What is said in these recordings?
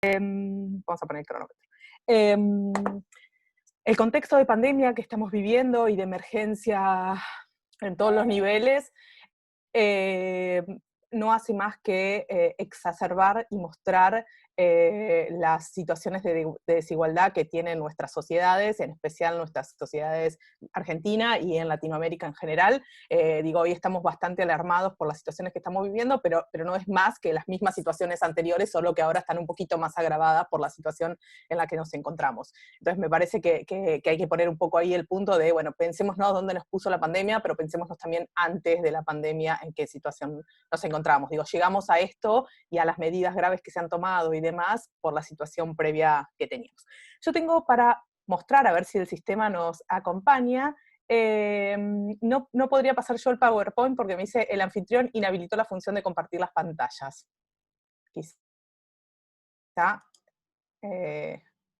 Vamos a poner el cronómetro. El contexto de pandemia que estamos viviendo y de emergencia en todos los niveles no hace más que exacerbar y mostrar las situaciones de desigualdad que tienen nuestras sociedades, en especial nuestras sociedades argentinas y en Latinoamérica en general. Hoy estamos bastante alarmados por las situaciones que estamos viviendo, pero no es más que las mismas situaciones anteriores, solo que ahora están un poquito más agravadas por la situación en la que nos encontramos. Entonces me parece que hay que poner un poco ahí el punto de, bueno, pensémonos dónde nos puso la pandemia, pero pensémonos también antes de la pandemia en qué situación nos encontramos. Llegamos a esto y a las medidas graves que se han tomado y demás por la situación previa que teníamos. Yo tengo para mostrar, a ver si el sistema nos acompaña, no podría pasar yo el PowerPoint porque me dice el anfitrión inhabilitó la función de compartir las pantallas. Quizá,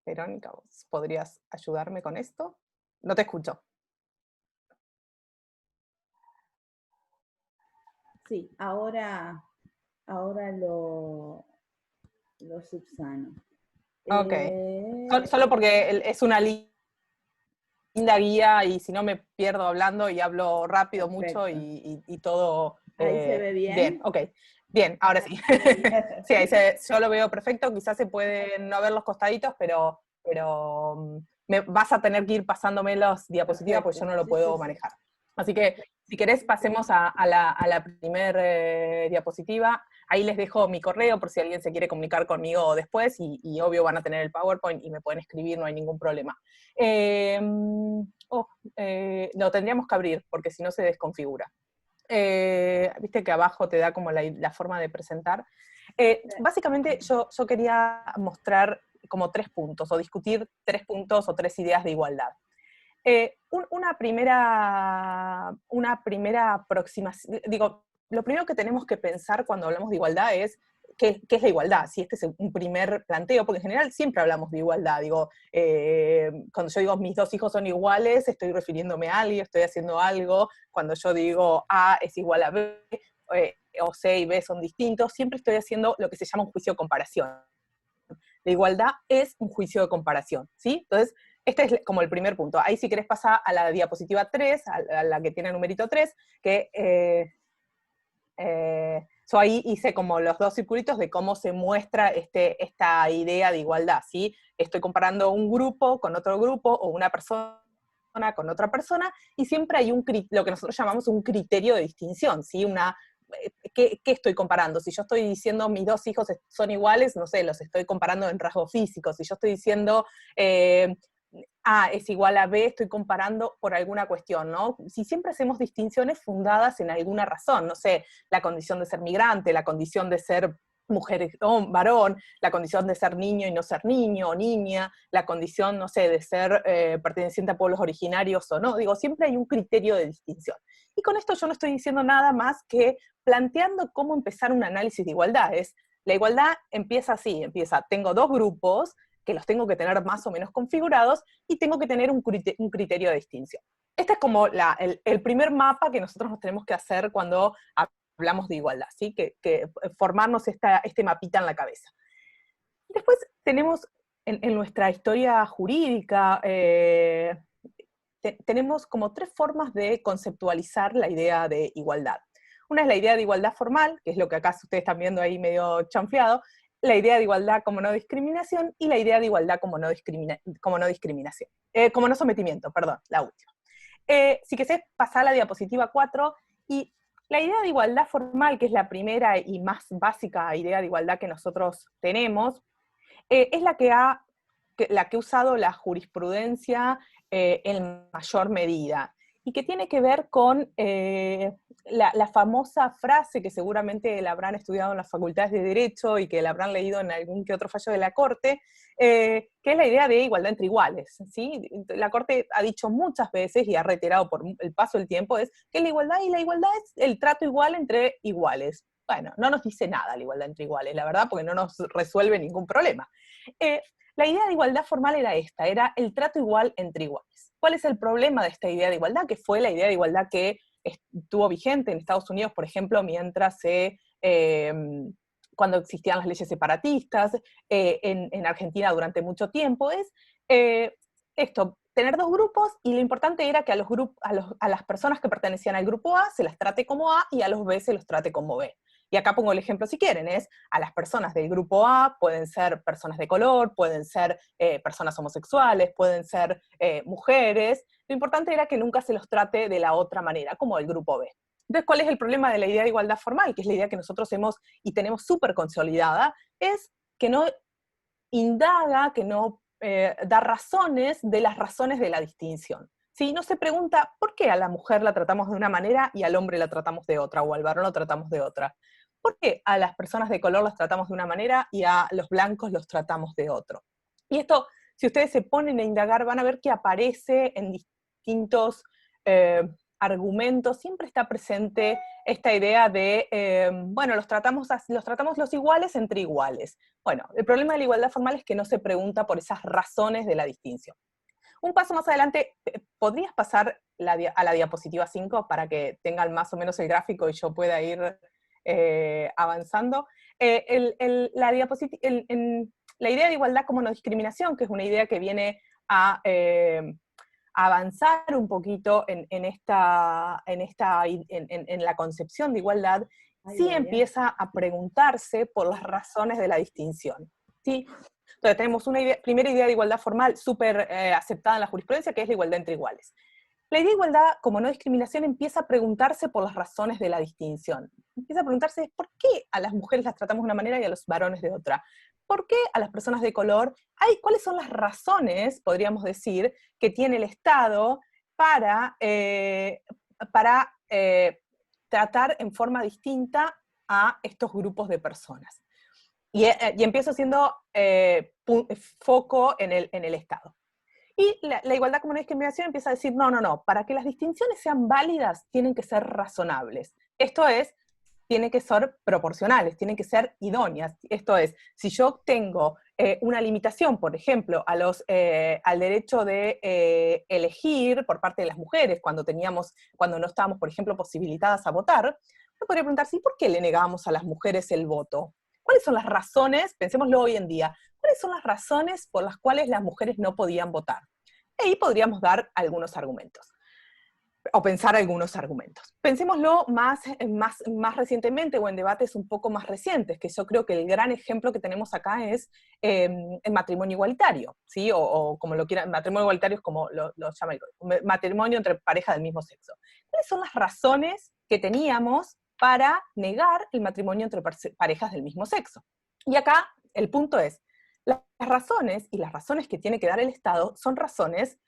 Verónica, ¿vos podrías ayudarme con esto? No te escucho. Sí, ahora lo subsano. Ok. Solo porque es una linda guía y si no me pierdo hablando y hablo rápido mucho y todo... ¿Ahí se ve bien? Bien, ok. Bien, ahora sí. Sí, yo lo veo perfecto, quizás se pueden no ver los costaditos, pero vas a tener que ir pasándome las diapositivas porque yo no lo puedo manejar. Así que, si querés, pasemos a la primera diapositiva. Ahí les dejo mi correo por si alguien se quiere comunicar conmigo después y obvio van a tener el PowerPoint y me pueden escribir, no hay ningún problema. Lo tendríamos que abrir porque si no se desconfigura. Viste que abajo te da como la forma de presentar. Básicamente yo quería mostrar como 3 puntos, o discutir 3 puntos o 3 ideas de igualdad. Una primera aproximación, lo primero que tenemos que pensar cuando hablamos de igualdad es ¿qué es la igualdad? Si este es un primer planteo, porque en general siempre hablamos de igualdad. Cuando yo digo mis 2 hijos son iguales, estoy refiriéndome a alguien, estoy haciendo algo. Cuando yo digo A es igual a B, o C y B son distintos, siempre estoy haciendo lo que se llama un juicio de comparación. La igualdad es un juicio de comparación, ¿sí? Entonces, este es como el primer punto. Ahí si querés pasar a la diapositiva 3, a la que tiene el numerito 3, que yo ahí hice como los 2 circulitos de cómo se muestra esta idea de igualdad, ¿sí? Estoy comparando un grupo con otro grupo, o una persona con otra persona, y siempre hay lo que nosotros llamamos un criterio de distinción, ¿sí? ¿Qué estoy comparando? Si yo estoy diciendo mis 2 hijos son iguales, no sé, los estoy comparando en rasgos físicos. Si yo estoy diciendo A es igual a B, estoy comparando por alguna cuestión, ¿no? Si siempre hacemos distinciones fundadas en alguna razón, no sé, la condición de ser migrante, la condición de ser mujer o varón, la condición de ser niño y no ser niño o niña, la condición, no sé, de ser perteneciente a pueblos originarios o no, siempre hay un criterio de distinción. Y con esto yo no estoy diciendo nada más que planteando cómo empezar un análisis de igualdades. La igualdad empieza así, tengo 2 grupos, que los tengo que tener más o menos configurados, y tengo que tener un criterio de distinción. Este es como el primer mapa que nosotros nos tenemos que hacer cuando hablamos de igualdad, ¿sí? Que formarnos este mapita en la cabeza. Después tenemos en nuestra historia jurídica, tenemos como 3 formas de conceptualizar la idea de igualdad. Una es la idea de igualdad formal, que es lo que acá ustedes están viendo ahí medio chanfleado, la idea de igualdad como no discriminación, y la idea de igualdad como no discriminación. Como no sometimiento, perdón, la última. Si querés pasar a la diapositiva 4, y la idea de igualdad formal, que es la primera y más básica idea de igualdad que nosotros tenemos, es la que ha usado la jurisprudencia en mayor medida, y que tiene que ver con la famosa frase que seguramente la habrán estudiado en las facultades de Derecho y que la habrán leído en algún que otro fallo de la Corte, que es la idea de igualdad entre iguales, ¿sí? La Corte ha dicho muchas veces, y ha reiterado por el paso del tiempo, es que la igualdad es el trato igual entre iguales. Bueno, no nos dice nada la igualdad entre iguales, la verdad, porque no nos resuelve ningún problema. La idea de igualdad formal era esta, era el trato igual entre iguales. ¿Cuál es el problema de esta idea de igualdad? Que fue la idea de igualdad que estuvo vigente en Estados Unidos, por ejemplo, mientras se cuando existían las leyes separatistas, en Argentina durante mucho tiempo, es esto, tener dos grupos, y lo importante era que a las personas que pertenecían al grupo A se las trate como A, y a los B se los trate como B. Y acá pongo el ejemplo si quieren, es a las personas del grupo A, pueden ser personas de color, pueden ser personas homosexuales, pueden ser mujeres. Lo importante era que nunca se los trate de la otra manera, como el grupo B. Entonces, ¿cuál es el problema de la idea de igualdad formal? Que es la idea que nosotros hemos y tenemos súper consolidada, es que no indaga, que no da razones de las razones de la distinción. ¿Sí? No se pregunta por qué a la mujer la tratamos de una manera y al hombre la tratamos de otra, o al varón lo tratamos de otra. ¿Por qué a las personas de color las tratamos de una manera y a los blancos los tratamos de otro? Y esto, si ustedes se ponen a indagar, van a ver que aparece en distintos argumentos, siempre está presente esta idea de, bueno, los tratamos los iguales entre iguales. Bueno, el problema de la igualdad formal es que no se pregunta por esas razones de la distinción. Un paso más adelante, ¿podrías pasar a la diapositiva 5 para que tengan más o menos el gráfico y yo pueda ir avanzando? La idea de igualdad como no discriminación, que es una idea que viene a avanzar un poquito en la concepción de igualdad, sí empieza a preguntarse por las razones de la distinción. ¿Sí? Entonces tenemos una primera idea de igualdad formal súper aceptada en la jurisprudencia, que es la igualdad entre iguales. La idea de igualdad como no discriminación empieza a preguntarse por las razones de la distinción. Empieza a preguntarse por qué a las mujeres las tratamos de una manera y a los varones de otra. ¿Por qué a las personas de color? ¿Cuáles son las razones, podríamos decir, que tiene el Estado para tratar en forma distinta a estos grupos de personas? Y empiezo haciendo foco en el Estado. Y la igualdad como no discriminación empieza a decir, no, para que las distinciones sean válidas tienen que ser razonables. Esto es, tienen que ser proporcionales, tienen que ser idóneas. Esto es, si yo tengo una limitación, por ejemplo, al derecho de elegir por parte de las mujeres cuando no estábamos, por ejemplo, posibilitadas a votar, me podría preguntar, ¿sí, por qué le negábamos a las mujeres el voto? ¿Cuáles son las razones, pensémoslo hoy en día, cuáles son las razones por las cuales las mujeres no podían votar? Y ahí podríamos dar algunos argumentos, o pensar algunos argumentos. Pensémoslo más recientemente, o en debates un poco más recientes, que yo creo que el gran ejemplo que tenemos acá es el matrimonio igualitario, ¿sí? O como lo quieran, matrimonio igualitario es como lo llama el matrimonio entre parejas del mismo sexo. ¿Cuáles son las razones que teníamos para negar el matrimonio entre parejas del mismo sexo? Y acá el punto es, las razones, y las razones que tiene que dar el Estado, son razones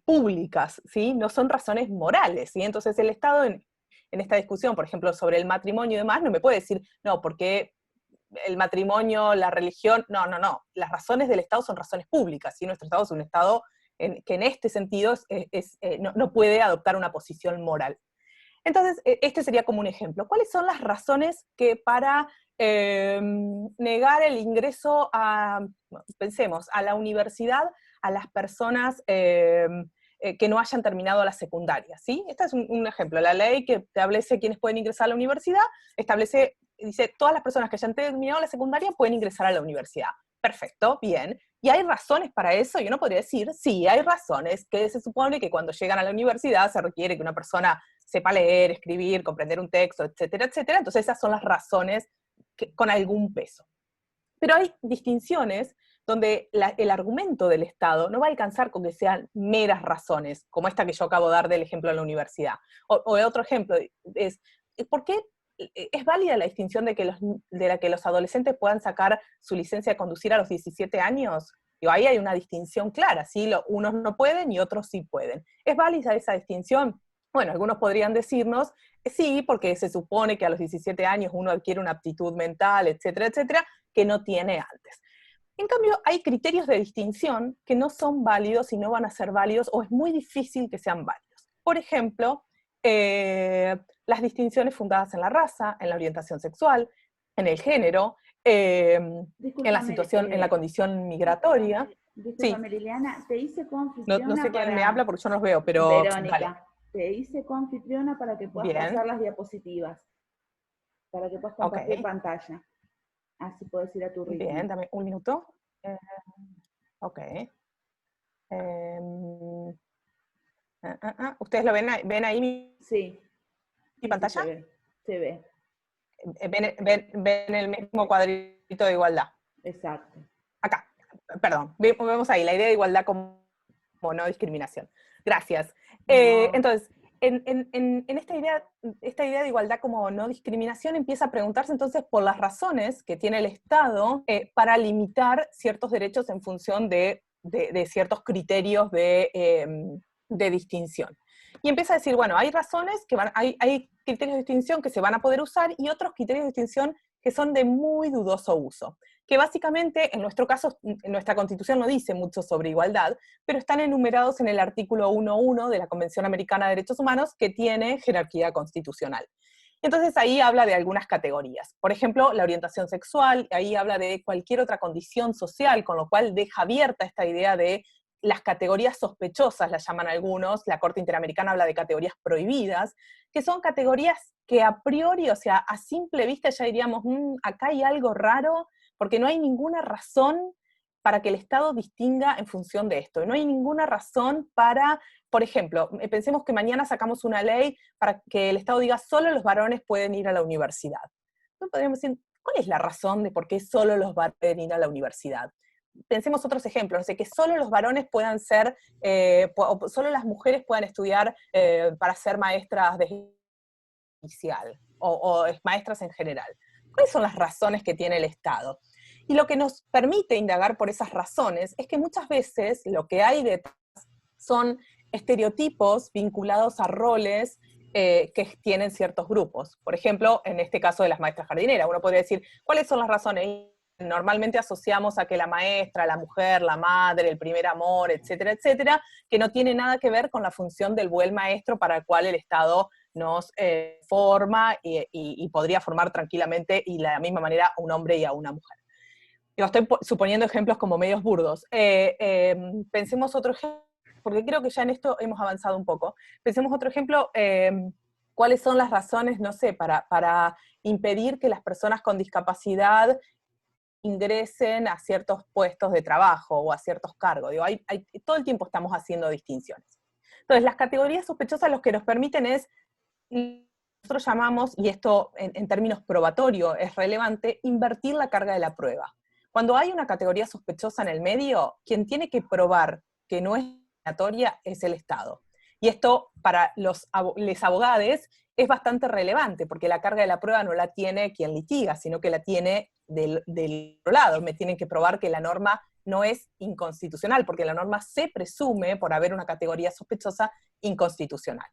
públicas, ¿sí? No son razones morales, ¿sí? Entonces el Estado en esta discusión, por ejemplo, sobre el matrimonio y demás, no me puede decir, no, porque el matrimonio, la religión, no, las razones del Estado son razones públicas, ¿sí? Nuestro Estado es un Estado que en este sentido no puede adoptar una posición moral. Entonces, este sería como un ejemplo. ¿Cuáles son las razones que para negar el ingreso pensemos, a la universidad a las personas que no hayan terminado la secundaria, ¿sí? Este es un ejemplo. La ley que establece quiénes pueden ingresar a la universidad, dice, todas las personas que hayan terminado la secundaria pueden ingresar a la universidad. Perfecto, bien. ¿Y hay razones para eso? Yo no podría decir, sí, hay razones, que se supone que cuando llegan a la universidad se requiere que una persona sepa leer, escribir, comprender un texto, etcétera, etcétera. Entonces esas son las razones con algún peso. Pero hay distinciones donde el argumento del Estado no va a alcanzar con que sean meras razones, como esta que yo acabo de dar del ejemplo de la universidad. O otro ejemplo es, ¿por qué es válida la distinción de la que los adolescentes puedan sacar su licencia de conducir a los 17 años? Digo, ahí hay una distinción clara, ¿sí? Unos no pueden y otros sí pueden. ¿Es válida esa distinción? Bueno, algunos podrían decirnos, sí, porque se supone que a los 17 años uno adquiere una aptitud mental, etcétera, etcétera, que no tiene antes. En cambio, hay criterios de distinción que no son válidos y no van a ser válidos, o es muy difícil que sean válidos. Por ejemplo, las distinciones fundadas en la raza, en la orientación sexual, en el género, en la situación, en la condición migratoria. Discúlpame, Liliana, te hice No coanfitriona sé quién me habla porque yo no los veo, pero Verónica, dale. te hice coanfitriona para que puedas Bien. pasar las diapositivas. para que puedas Ok, compartir pantalla. Así puedes ir a tu ritmo. bien, dame un minuto. Ok. Em, ¿Ustedes lo ven ahí Sí, mi sí, pantalla? se ve. Se ve, ¿Ven el mismo cuadrito de igualdad? exacto. Acá, perdón, vemos ahí la idea de igualdad como no discriminación. Gracias. No. Entonces, en esta idea de igualdad como no discriminación empieza a preguntarse entonces por las razones que tiene el Estado para limitar ciertos derechos en función de ciertos criterios de distinción. Y empieza a decir, bueno, hay razones hay criterios de distinción que se van a poder usar y otros criterios de distinción que son de muy dudoso uso, que básicamente, en nuestro caso, en nuestra Constitución no dice mucho sobre igualdad, pero están enumerados en el artículo 1.1 de la Convención Americana de Derechos Humanos, que tiene jerarquía constitucional. Entonces ahí habla de algunas categorías. Por ejemplo, la orientación sexual, ahí habla de cualquier otra condición social, con lo cual deja abierta esta idea de las categorías sospechosas, las llaman algunos, la Corte Interamericana habla de categorías prohibidas, que son categorías que a priori, o sea, a simple vista ya diríamos, acá hay algo raro, porque no hay ninguna razón para que el Estado distinga en función de esto. No hay ninguna razón para, por ejemplo, pensemos que mañana sacamos una ley para que el Estado diga solo los varones pueden ir a la universidad. Entonces podríamos decir, ¿cuál es la razón de por qué solo los varones pueden ir a la universidad? Pensemos otros ejemplos, de que solo los varones puedan ser, o solo las mujeres puedan estudiar para ser maestras de inicial, o maestras en general. ¿Cuáles son las razones que tiene el Estado? Y lo que nos permite indagar por esas razones es que muchas veces lo que hay detrás son estereotipos vinculados a roles que tienen ciertos grupos. Por ejemplo, en este caso de las maestras jardineras, uno podría decir, ¿cuáles son las razones? Y normalmente asociamos a que la maestra, la mujer, la madre, el primer amor, etcétera, etcétera, que no tiene nada que ver con la función del buen maestro para el cual el Estado nos forma y podría formar tranquilamente y de la misma manera a un hombre y a una mujer. Yo estoy suponiendo ejemplos como medios burdos. Pensemos otro ejemplo, porque creo que ya en esto hemos avanzado un poco. Pensemos otro ejemplo, ¿cuáles son las razones, no sé, para impedir que las personas con discapacidad ingresen a ciertos puestos de trabajo o a ciertos cargos? Digo, todo el tiempo estamos haciendo distinciones. Entonces, las categorías sospechosas lo que nos permiten es, nosotros llamamos, y esto en términos probatorios es relevante, invertir la carga de la prueba. Cuando hay una categoría sospechosa en el medio, quien tiene que probar que no es discriminatoria es el Estado. Y esto para los abogados es bastante relevante, porque la carga de la prueba no la tiene quien litiga, sino que la tiene del otro lado. Me tienen que probar que la norma no es inconstitucional, porque la norma se presume, por haber una categoría sospechosa, inconstitucional.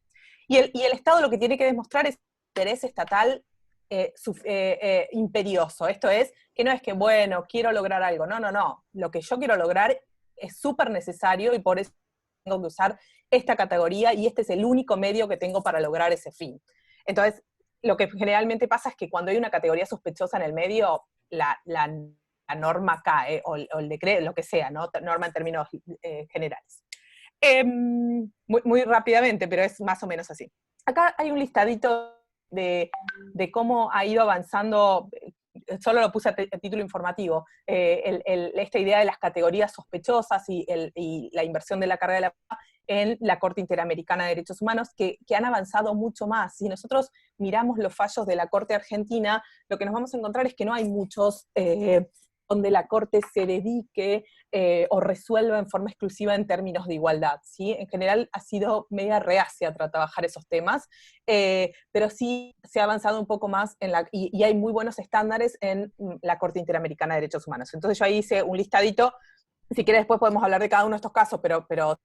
Y el Estado lo que tiene que demostrar es interés estatal imperioso. Esto es, que no es que, bueno, quiero lograr algo. No, no, no. Lo que yo quiero lograr es súper necesario y por eso tengo que usar esta categoría y este es el único medio que tengo para lograr ese fin. Entonces, lo que generalmente pasa es que cuando hay una categoría sospechosa en el medio, la norma cae, o el decreto, lo que sea, ¿no? Norma en términos generales. Muy rápidamente, pero es más o menos así. Acá hay un listadito de cómo ha ido avanzando, solo lo puse a título informativo, esta idea de las categorías sospechosas y la inversión de la carga de la prueba en la Corte Interamericana de Derechos Humanos, que han avanzado mucho más. Si nosotros miramos los fallos de la Corte Argentina, lo que nos vamos a encontrar es que no hay muchos donde la Corte se dedique o resuelva en forma exclusiva en términos de igualdad, ¿sí? En general ha sido media reacia para trabajar esos temas, pero sí se ha avanzado un poco más y hay muy buenos estándares en la Corte Interamericana de Derechos Humanos. Entonces yo ahí hice un listadito, si quieres después podemos hablar de cada uno de estos casos, pero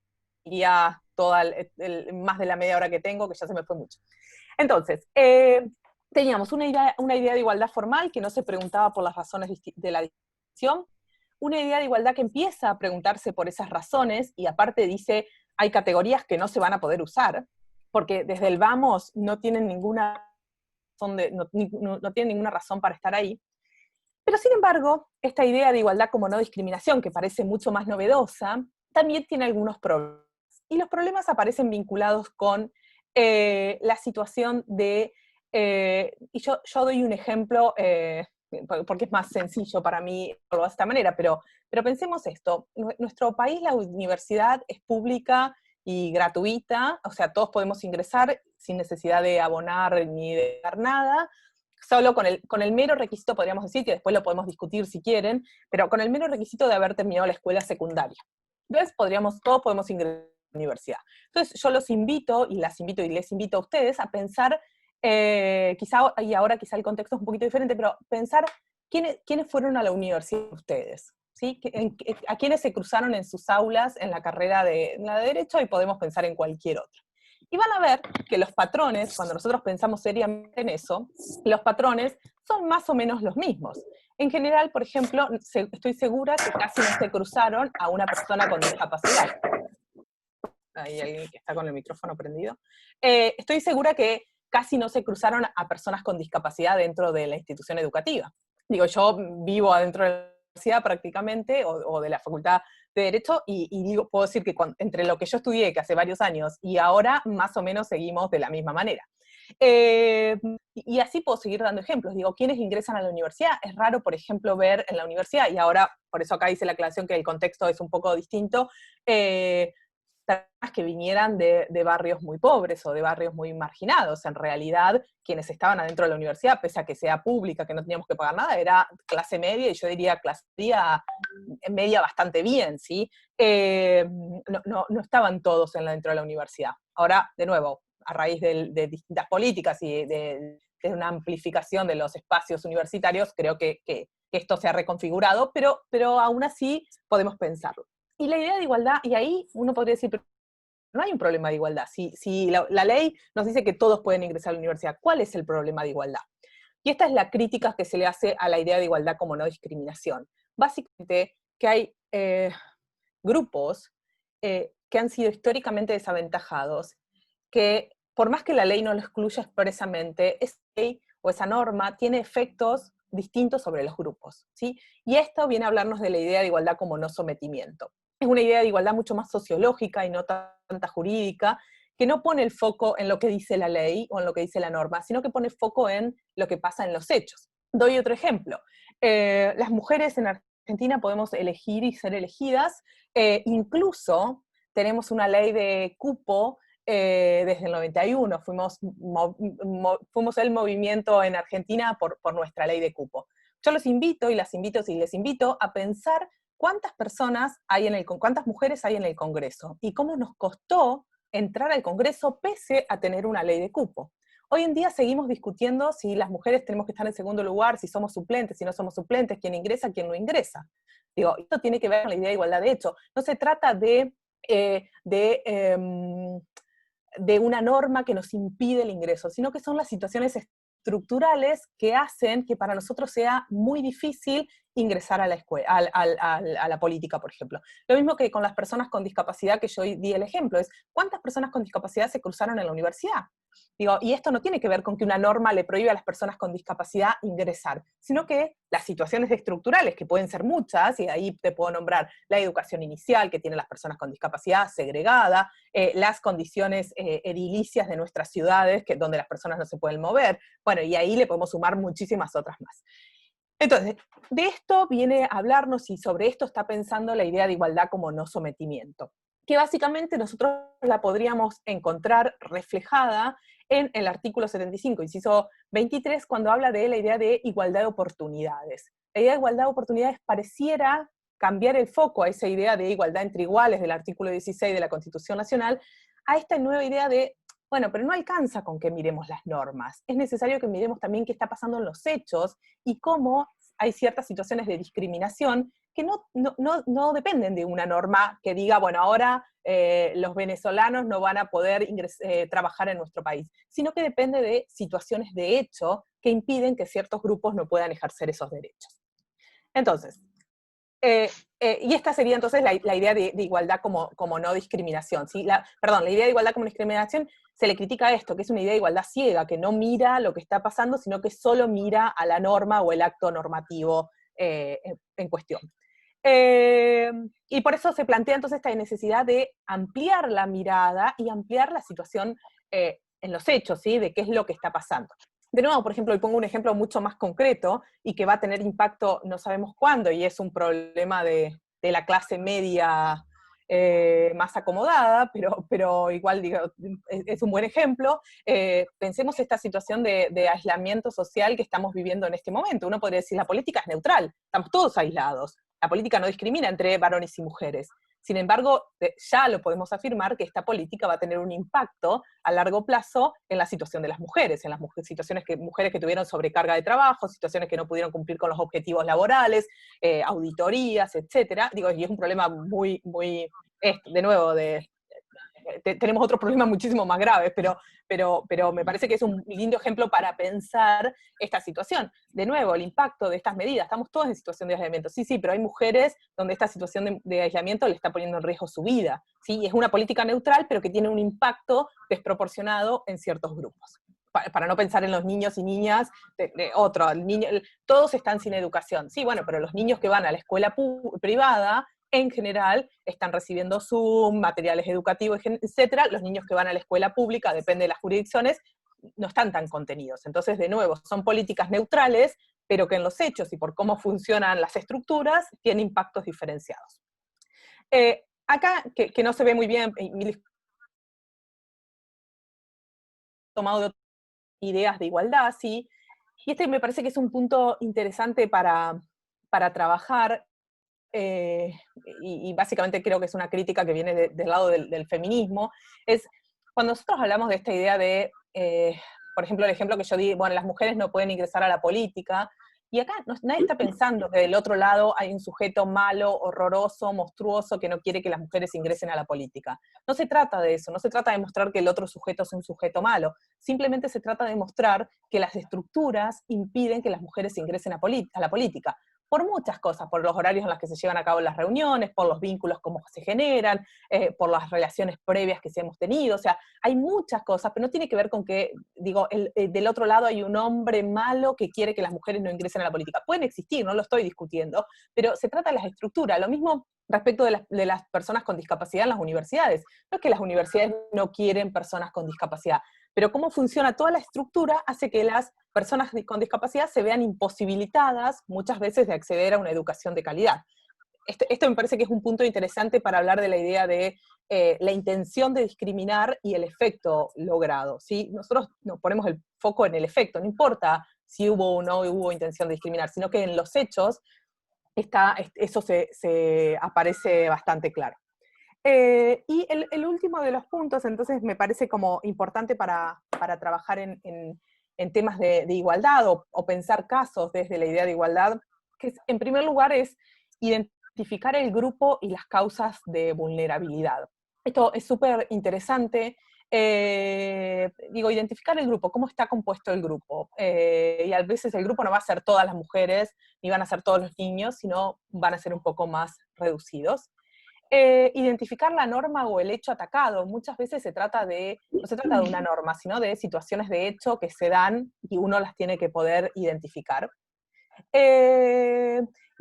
iría toda más de la media hora que tengo, que ya se me fue mucho. Entonces, teníamos una idea de igualdad formal que no se preguntaba por las razones de la distinción, una idea de igualdad que empieza a preguntarse por esas razones, y aparte dice, hay categorías que no se van a poder usar, porque desde el vamos no tienen ninguna no tienen ninguna razón para estar ahí. Pero sin embargo, esta idea de igualdad como no discriminación, que parece mucho más novedosa, también tiene algunos problemas. Y los problemas aparecen vinculados con la situación de Y yo doy un ejemplo, porque es más sencillo para mí hacerlo de esta manera, pero pensemos esto, nuestro país, la universidad es pública y gratuita, o sea, todos podemos ingresar sin necesidad de abonar ni de dar nada, solo con el mero requisito, podríamos decir, que después lo podemos discutir si quieren, pero con el mero requisito de haber terminado la escuela secundaria. Entonces, todos podemos ingresar a la universidad. Entonces, yo los invito, y las invito, y les invito a ustedes a pensar, quizá, y ahora quizá el contexto es un poquito diferente, pero pensar quiénes fueron a la universidad ustedes, ¿sí? A quiénes se cruzaron en sus aulas en la carrera en la de Derecho, y podemos pensar en cualquier otra. Y van a ver que los patrones, cuando nosotros pensamos seriamente en eso, los patrones son más o menos los mismos. En general, por ejemplo, estoy segura que casi no se cruzaron a una persona con discapacidad. Hay alguien que está con el micrófono prendido. Estoy segura que casi no se cruzaron a personas con discapacidad dentro de la institución educativa. Digo, yo vivo adentro de la universidad prácticamente, o de la Facultad de Derecho, y digo, puedo decir que entre lo que yo estudié, que hace varios años, y ahora, más o menos seguimos de la misma manera. Y así puedo seguir dando ejemplos. Digo, ¿quiénes ingresan a la universidad? Es raro, por ejemplo, ver en la universidad, y ahora, por eso acá hice la aclaración que el contexto es un poco distinto, personas que vinieran de barrios muy pobres o de barrios muy marginados. En realidad, quienes estaban adentro de la universidad, pese a que sea pública, que no teníamos que pagar nada, era clase media, y yo diría clase media bastante bien, ¿sí? No estaban todos dentro de la universidad. Ahora, de nuevo, a raíz de distintas políticas y de una amplificación de los espacios universitarios, creo que esto se ha reconfigurado, pero aún así podemos pensarlo. Y la idea de igualdad, y ahí uno podría decir, pero no hay un problema de igualdad. Si la ley nos dice que todos pueden ingresar a la universidad, ¿cuál es el problema de igualdad? Y esta es la crítica que se le hace a la idea de igualdad como no discriminación. Básicamente, que hay grupos que han sido históricamente desaventajados, que por más que la ley no lo excluya expresamente, esa ley o esa norma tiene efectos distintos sobre los grupos, ¿sí? Y esto viene a hablarnos de la idea de igualdad como no sometimiento. Es una idea de igualdad mucho más sociológica y no tanta jurídica, que no pone el foco en lo que dice la ley o en lo que dice la norma, sino que pone foco en lo que pasa en los hechos. Doy otro ejemplo. Las mujeres en Argentina podemos elegir y ser elegidas, incluso tenemos una ley de cupo desde el 91, fuimos el movimiento en Argentina por nuestra ley de cupo. Yo los invito y les invito a pensar cuántas cuántas mujeres hay en el Congreso y cómo nos costó entrar al Congreso pese a tener una ley de cupo. Hoy en día seguimos discutiendo si las mujeres tenemos que estar en segundo lugar, si somos suplentes, si no somos suplentes, quién ingresa, quién no ingresa. Digo, esto tiene que ver con la idea de igualdad de hecho. No se trata de una norma que nos impide el ingreso, sino que son las situaciones estructurales que hacen que para nosotros sea muy difícil ingresar a la escuela, a la política, por ejemplo. Lo mismo que con las personas con discapacidad, que yo di el ejemplo, es ¿cuántas personas con discapacidad se cruzaron en la universidad? Digo, y esto no tiene que ver con que una norma le prohíbe a las personas con discapacidad ingresar, sino que las situaciones estructurales, que pueden ser muchas, y ahí te puedo nombrar la educación inicial que tienen las personas con discapacidad segregada, las condiciones edilicias de nuestras ciudades, donde las personas no se pueden mover, bueno, y ahí le podemos sumar muchísimas otras más. Entonces, de esto viene a hablarnos, y sobre esto está pensando la idea de igualdad como no sometimiento, que básicamente nosotros la podríamos encontrar reflejada en el artículo 75, inciso 23, cuando habla de la idea de igualdad de oportunidades. La idea de igualdad de oportunidades pareciera cambiar el foco a esa idea de igualdad entre iguales del artículo 16 de la Constitución Nacional, a esta nueva idea de, bueno, pero no alcanza con que miremos las normas, es necesario que miremos también qué está pasando en los hechos y cómo hay ciertas situaciones de discriminación que no dependen de una norma que diga, bueno, ahora los venezolanos no van a poder trabajar en nuestro país, sino que depende de situaciones de hecho que impiden que ciertos grupos no puedan ejercer esos derechos. Entonces, y esta sería entonces la idea de igualdad como no discriminación, ¿sí? La idea de igualdad como discriminación se le critica esto, que es una idea de igualdad ciega, que no mira lo que está pasando, sino que solo mira a la norma o el acto normativo en cuestión. Y por eso se plantea entonces esta necesidad de ampliar la mirada y ampliar la situación en los hechos, ¿sí? De qué es lo que está pasando. de nuevo, por ejemplo, y pongo un ejemplo mucho más concreto y que va a tener impacto no sabemos cuándo, y es un problema de la clase media más acomodada, pero igual digo, es un buen ejemplo. Pensemos esta situación de aislamiento social que estamos viviendo en este momento. Uno podría decir, la política es neutral, estamos todos aislados. La política no discrimina entre varones y mujeres. Sin embargo, ya lo podemos afirmar que esta política va a tener un impacto a largo plazo en la situación de las mujeres, en las situaciones mujeres que tuvieron sobrecarga de trabajo, situaciones que no pudieron cumplir con los objetivos laborales, auditorías, etcétera. Digo, y es un problema muy, muy, de nuevo, tenemos otros problemas muchísimo más graves, pero me parece que es un lindo ejemplo para pensar esta situación. De nuevo, el impacto de estas medidas, estamos todos en situación de aislamiento, sí, pero hay mujeres donde esta situación de aislamiento le está poniendo en riesgo su vida, ¿sí? Y es una política neutral, pero que tiene un impacto desproporcionado en ciertos grupos. Para no pensar en los niños y niñas, todos están sin educación, sí, bueno, pero los niños que van a la escuela privada, en general, están recibiendo Zoom, materiales educativos, etcétera. Los niños que van a la escuela pública, depende de las jurisdicciones, no están tan contenidos. Entonces, de nuevo, son políticas neutrales, pero que en los hechos y por cómo funcionan las estructuras, tienen impactos diferenciados. Acá, que no se ve muy bien, tomado de ideas de igualdad, sí, y este me parece que es un punto interesante para trabajar, y básicamente creo que es una crítica que viene del lado del feminismo, es cuando nosotros hablamos de esta idea de, por ejemplo, el ejemplo que yo di, bueno, las mujeres no pueden ingresar a la política, y acá nadie está pensando que del otro lado hay un sujeto malo, horroroso, monstruoso, que no quiere que las mujeres ingresen a la política. No se trata de eso, no se trata de mostrar que el otro sujeto es un sujeto malo, simplemente se trata de mostrar que las estructuras impiden que las mujeres ingresen a la política, por muchas cosas, por los horarios en los que se llevan a cabo las reuniones, por los vínculos cómo se generan, por las relaciones previas que se hemos tenido, o sea, hay muchas cosas, pero no tiene que ver con que, digo, del otro lado hay un hombre malo que quiere que las mujeres no ingresen a la política. Pueden existir, no lo estoy discutiendo, pero se trata de las estructuras. Lo mismo respecto de las personas con discapacidad en las universidades. No es que las universidades no quieren personas con discapacidad, pero cómo funciona toda la estructura hace que las personas con discapacidad se vean imposibilitadas muchas veces de acceder a una educación de calidad. Esto me parece que es un punto interesante para hablar de la idea de la intención de discriminar y el efecto logrado, ¿sí? Nosotros nos ponemos el foco en el efecto, no importa si hubo o no hubo intención de discriminar, sino que en los hechos eso se aparece bastante claro. Y el último de los puntos, entonces, me parece como importante para trabajar en temas de igualdad o pensar casos desde la idea de igualdad, que en primer lugar es identificar el grupo y las causas de vulnerabilidad. Esto es súper interesante. Digo, identificar el grupo, cómo está compuesto el grupo. Y a veces el grupo no va a ser todas las mujeres, ni van a ser todos los niños, sino van a ser un poco más reducidos. Identificar la norma o el hecho atacado. Muchas veces no se trata de una norma, sino de situaciones de hecho que se dan y uno las tiene que poder identificar.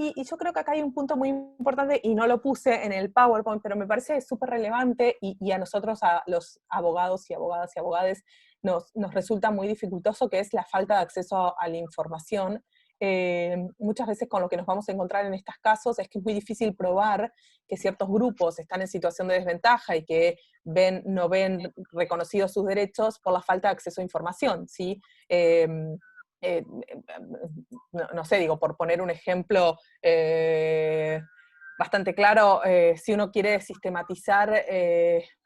Y yo creo que acá hay un punto muy importante, y no lo puse en el PowerPoint, pero me parece súper relevante, y a nosotros, a los abogados y abogadas y abogades, nos resulta muy dificultoso, que es la falta de acceso a la información. Muchas veces con lo que nos vamos a encontrar en estos casos es que es muy difícil probar que ciertos grupos están en situación de desventaja y que no ven reconocidos sus derechos por la falta de acceso a información, ¿sí? No sé, digo, por poner un ejemplo bastante claro, si uno quiere sistematizar,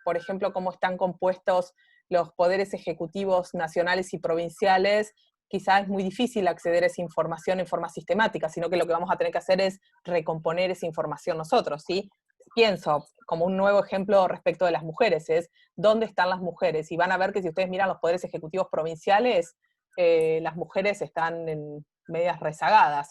por ejemplo, cómo están compuestos los poderes ejecutivos nacionales y provinciales, quizás es muy difícil acceder a esa información en forma sistemática, sino que lo que vamos a tener que hacer es recomponer esa información nosotros, ¿sí? Pienso, como un nuevo ejemplo respecto de las mujeres, es ¿dónde están las mujeres? Y van a ver que si ustedes miran los poderes ejecutivos provinciales, las mujeres están en medias rezagadas,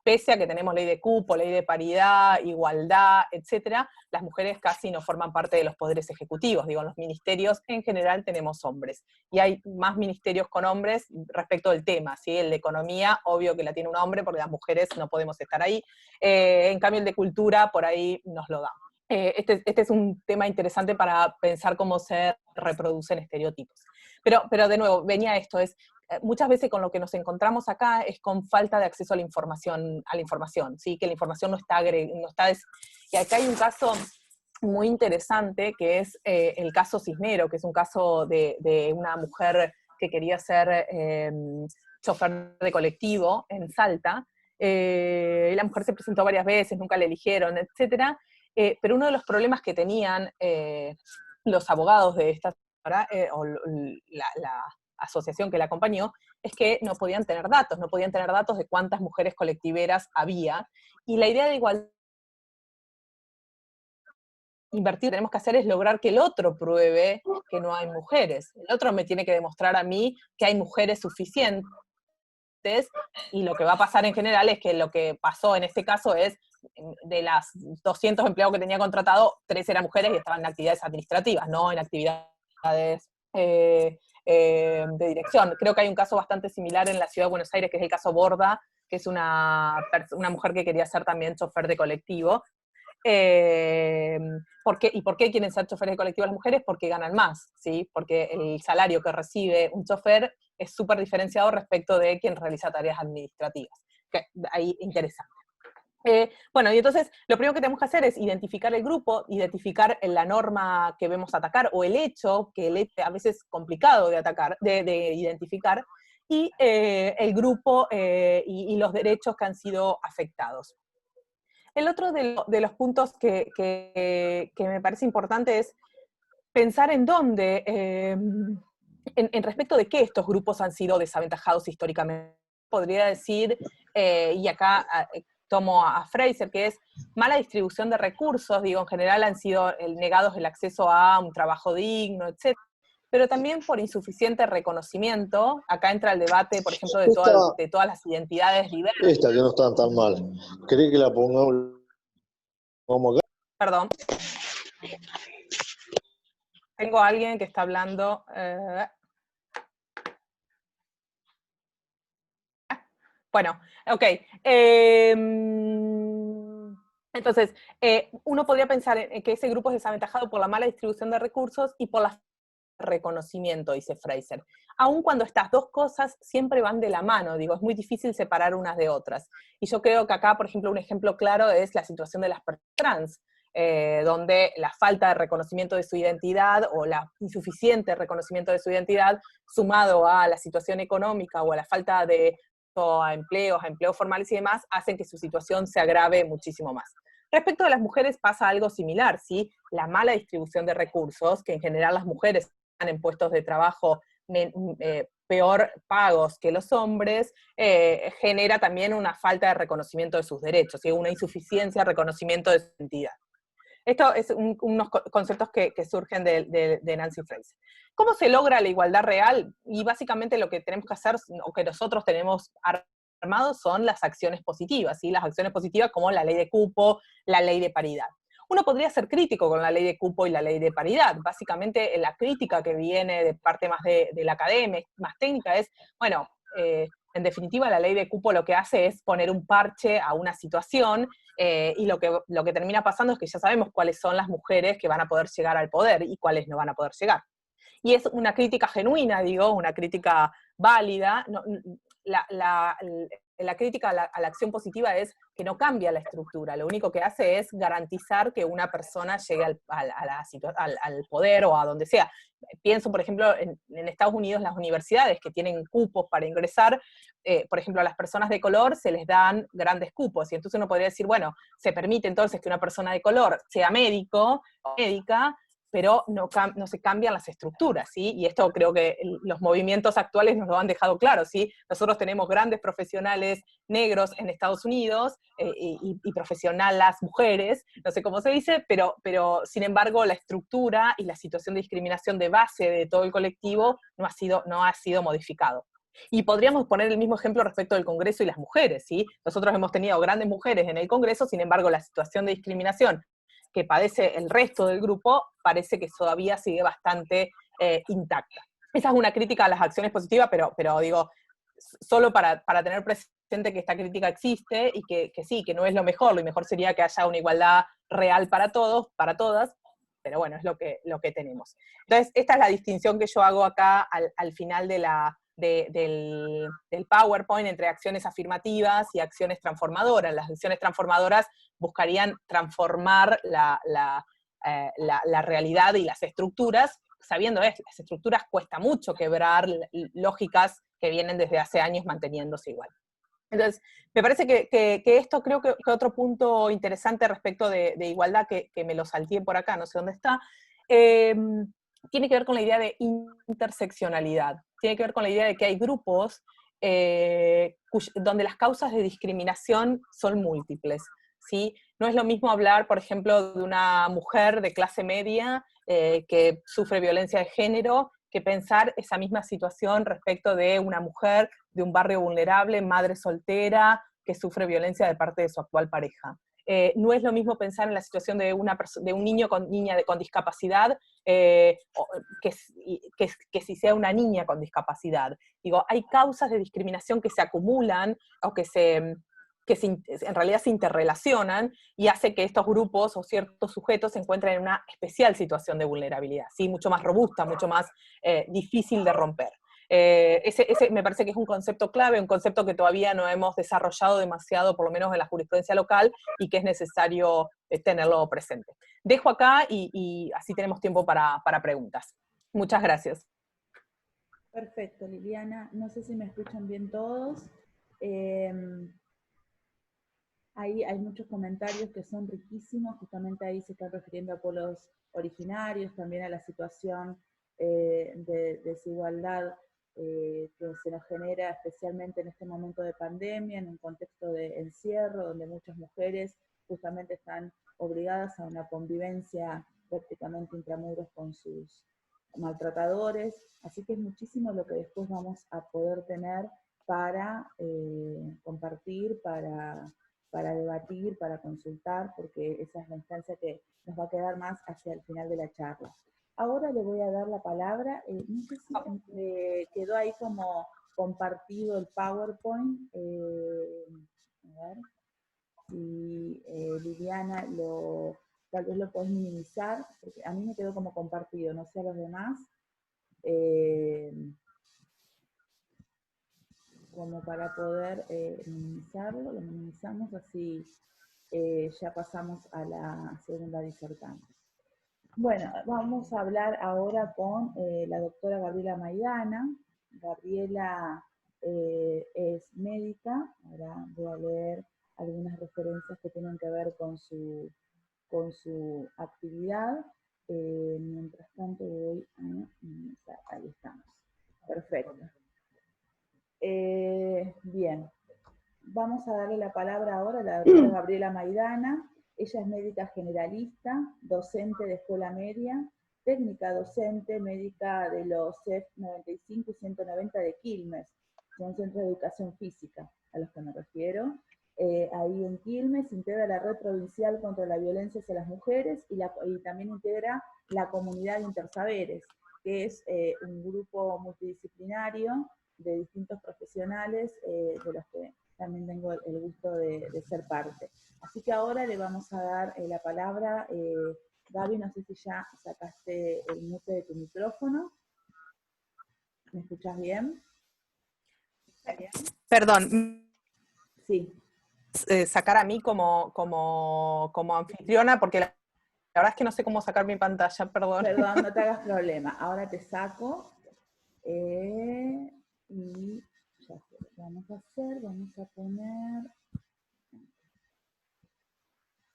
pese a que tenemos ley de cupo, ley de paridad, igualdad, etcétera, las mujeres casi no forman parte de los poderes ejecutivos. Digo, en los ministerios en general tenemos hombres, y hay más ministerios con hombres respecto del tema, ¿sí? El de economía, obvio que la tiene un hombre, porque las mujeres no podemos estar ahí. En cambio, el de cultura, por ahí nos lo da. Este es un tema interesante para pensar cómo se reproducen estereotipos. Pero de nuevo, venía esto, es muchas veces con lo que nos encontramos acá es con falta de acceso a la información, ¿sí? Que la información no está, y acá hay un caso muy interesante, que es el caso Cisnero, que es un caso de una mujer que quería ser chofer de colectivo en Salta. La mujer se presentó varias veces, nunca la eligieron, etcétera. Pero uno de los problemas que tenían los abogados de esta o la asociación que la acompañó, es que no podían tener datos de cuántas mujeres colectiveras había, y la idea de igualdad invertir tenemos que hacer es lograr que el otro pruebe que no hay mujeres. El otro me tiene que demostrar a mí que hay mujeres suficientes, y lo que va a pasar en general es que lo que pasó en este caso es, de las 200 empleados que tenía contratado, 3 eran mujeres y estaban en actividades administrativas, no en actividades de dirección. Creo que hay un caso bastante similar en la ciudad de Buenos Aires, que es el caso Borda, que es una mujer que quería ser también chofer de colectivo. ¿Y por qué quieren ser choferes de colectivo las mujeres? Porque ganan más, ¿sí? Porque el salario que recibe un chofer es súper diferenciado respecto de quien realiza tareas administrativas. Ahí interesante. Bueno, y entonces lo primero que tenemos que hacer es identificar el grupo, identificar la norma que vemos atacar, o el hecho, que a veces es complicado de atacar, de identificar, y el grupo y los derechos que han sido afectados. El otro de los puntos que me parece importante es pensar en dónde, en respecto de qué estos grupos han sido desaventajados históricamente. Podría decir, y acá tomo a Fraser, que es mala distribución de recursos, digo, en general han sido negados el acceso a un trabajo digno, etc. Pero también por insuficiente reconocimiento. Acá entra el debate, por ejemplo, de todas las identidades diversas. Esta que no están tan mal. ¿Cree que la pongamos acá? Perdón. Tengo a alguien que está hablando. Bueno, ok. Entonces, uno podría pensar en que ese grupo es desaventajado por la mala distribución de recursos y por la reconocimiento, dice Fraser. Aun cuando estas dos cosas siempre van de la mano, digo, es muy difícil separar unas de otras. Y yo creo que acá, por ejemplo, un ejemplo claro es la situación de las personas trans, donde la falta de reconocimiento de su identidad o la insuficiente reconocimiento de su identidad, sumado a la situación económica o a la falta de a empleos formales y demás, hacen que su situación se agrave muchísimo más. Respecto a las mujeres pasa algo similar, ¿sí? La mala distribución de recursos, que en general las mujeres están en puestos de trabajo peor pagos que los hombres, genera también una falta de reconocimiento de sus derechos, ¿sí? Una insuficiencia de reconocimiento de su identidad. Esto es unos conceptos que surgen de Nancy Fraser. ¿Cómo se logra la igualdad real? Y básicamente lo que tenemos que hacer, o que nosotros tenemos armados, son las acciones positivas, ¿sí? Las acciones positivas como la ley de cupo, la ley de paridad. Uno podría ser crítico con la ley de cupo y la ley de paridad. Básicamente la crítica que viene de parte más de la academia, más técnica, es, bueno, en definitiva la ley de cupo lo que hace es poner un parche a una situación, y lo que termina pasando es que ya sabemos cuáles son las mujeres que van a poder llegar al poder y cuáles no van a poder llegar. Y es una crítica genuina, digo, una crítica válida. La crítica a la acción positiva es que no cambia la estructura, lo único que hace es garantizar que una persona llegue al poder o a donde sea. Pienso, por ejemplo, en Estados Unidos, las universidades que tienen cupos para ingresar, por ejemplo, a las personas de color se les dan grandes cupos, y entonces uno podría decir, bueno, se permite entonces que una persona de color sea médico o médica, pero no se cambian las estructuras, ¿sí? Y esto creo que los movimientos actuales nos lo han dejado claro, ¿sí? Nosotros tenemos grandes profesionales negros en Estados Unidos, y profesionalas mujeres, no sé cómo se dice, pero sin embargo la estructura y la situación de discriminación de base de todo el colectivo no ha sido modificado. Y podríamos poner el mismo ejemplo respecto del Congreso y las mujeres, ¿sí? Nosotros hemos tenido grandes mujeres en el Congreso, sin embargo la situación de discriminación que padece el resto del grupo parece que todavía sigue bastante intacta. Esa es una crítica a las acciones positivas, pero digo, solo para tener presente que esta crítica existe y que sí, que no es lo mejor sería que haya una igualdad real para todos, para todas, pero bueno, es lo que tenemos. Entonces, esta es la distinción que yo hago acá al final de del PowerPoint entre acciones afirmativas y acciones transformadoras. Las acciones transformadoras buscarían transformar la realidad y las estructuras, sabiendo las estructuras cuesta mucho quebrar lógicas que vienen desde hace años manteniéndose igual. Entonces, me parece que esto creo que otro punto interesante respecto de igualdad, que me lo salteé por acá, no sé dónde está, tiene que ver con la idea de interseccionalidad, tiene que ver con la idea de que hay grupos donde las causas de discriminación son múltiples, ¿sí? No es lo mismo hablar, por ejemplo, de una mujer de clase media que sufre violencia de género, que pensar esa misma situación respecto de una mujer de un barrio vulnerable, madre soltera, que sufre violencia de parte de su actual pareja. No es lo mismo pensar en la situación de un niño con discapacidad que si sea una niña con discapacidad. Digo, hay causas de discriminación que se acumulan o que en realidad se interrelacionan y hace que estos grupos o ciertos sujetos se encuentren en una especial situación de vulnerabilidad, ¿sí? Mucho más robusta, mucho más difícil de romper. Ese me parece que es un concepto clave, un concepto que todavía no hemos desarrollado demasiado, por lo menos en la jurisprudencia local, y que es necesario tenerlo presente. Dejo acá y así tenemos tiempo para preguntas. Muchas gracias. Perfecto, Liliana. No sé si me escuchan bien todos. Ahí hay muchos comentarios que son riquísimos, justamente ahí se están refiriendo a pueblos originarios, también a la situación de desigualdad que se nos genera especialmente en este momento de pandemia, en un contexto de encierro, donde muchas mujeres justamente están obligadas a una convivencia prácticamente intramuros con sus maltratadores, así que es muchísimo lo que después vamos a poder tener para compartir, para debatir, para consultar, porque esa es la instancia que nos va a quedar más hacia el final de la charla. Ahora le voy a dar la palabra, no sé si quedó ahí como compartido el PowerPoint, a ver si Liliana tal vez lo podés minimizar, porque a mí me quedó como compartido, no sé a los demás. Como para poder minimizarlo, lo minimizamos así, ya pasamos a la segunda disertante. Bueno, vamos a hablar ahora con la doctora Gabriela Maidana. Gabriela es médica, ahora voy a leer algunas referencias que tienen que ver con su actividad. Mientras tanto voy a minimizar, ahí estamos. Perfecto. Bien, vamos a darle la palabra ahora a la doctora Gabriela Maidana. Ella es médica generalista, docente de escuela media, técnica docente, médica de los CEF 95 y 190 de Quilmes, son centros de educación física a los que me refiero. Ahí en Quilmes integra la Red Provincial contra la Violencia hacia las Mujeres y también integra la Comunidad de Intersaberes, que es un grupo multidisciplinario de distintos profesionales de los que también tengo el gusto de ser parte. Así que ahora le vamos a dar la palabra. Gaby, no sé si ya sacaste el mute de tu micrófono. ¿Me escuchás bien? Perdón. Sí. Sacar a mí como anfitriona, porque la verdad es que no sé cómo sacar mi pantalla, perdón. Perdón, no te hagas problema. Ahora te saco. Y ya sé lo que vamos a hacer. Vamos a poner...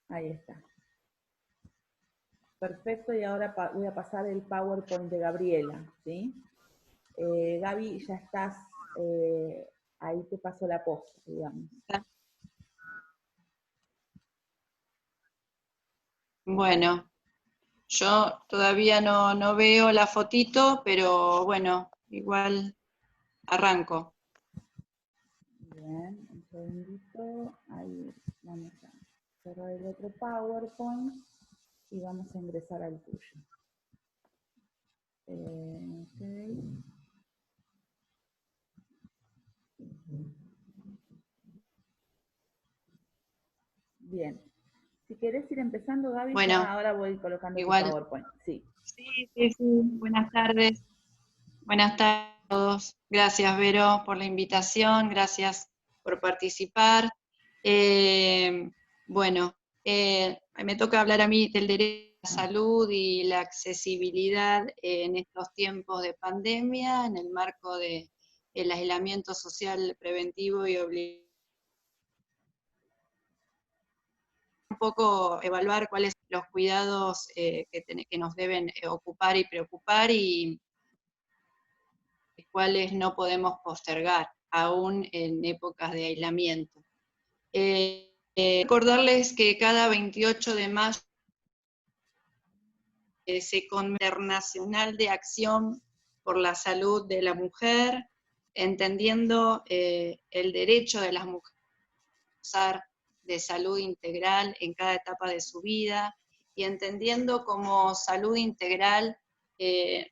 Ahí está. Perfecto, y ahora voy a pasar el PowerPoint de Gabriela, ¿sí? Gaby, ya estás, ahí te paso la posta, digamos. Bueno, yo todavía no veo la fotito, pero bueno, igual arranco. Bien, un segundito, ahí vamos a cerrar el otro PowerPoint y vamos a ingresar al tuyo. Okay. Bien. Si querés ir empezando, Gaby, Bueno, ya ahora voy colocando igual, tu PowerPoint. Sí. Sí. Buenas tardes. Buenas tardes todos. Gracias, Vero, por la invitación, gracias por participar. Bueno, me toca hablar a mí del derecho a la salud y la accesibilidad en estos tiempos de pandemia, en el marco del aislamiento social preventivo y obligatorio. Un poco evaluar cuáles son los cuidados que nos deben ocupar y preocupar y cuáles no podemos postergar, aún en épocas de aislamiento. Recordarles que cada 28 de mayo se conmemora el Día Internacional de Acción por la Salud de la Mujer, entendiendo el derecho de las mujeres a gozar de salud integral en cada etapa de su vida, y entendiendo como salud integral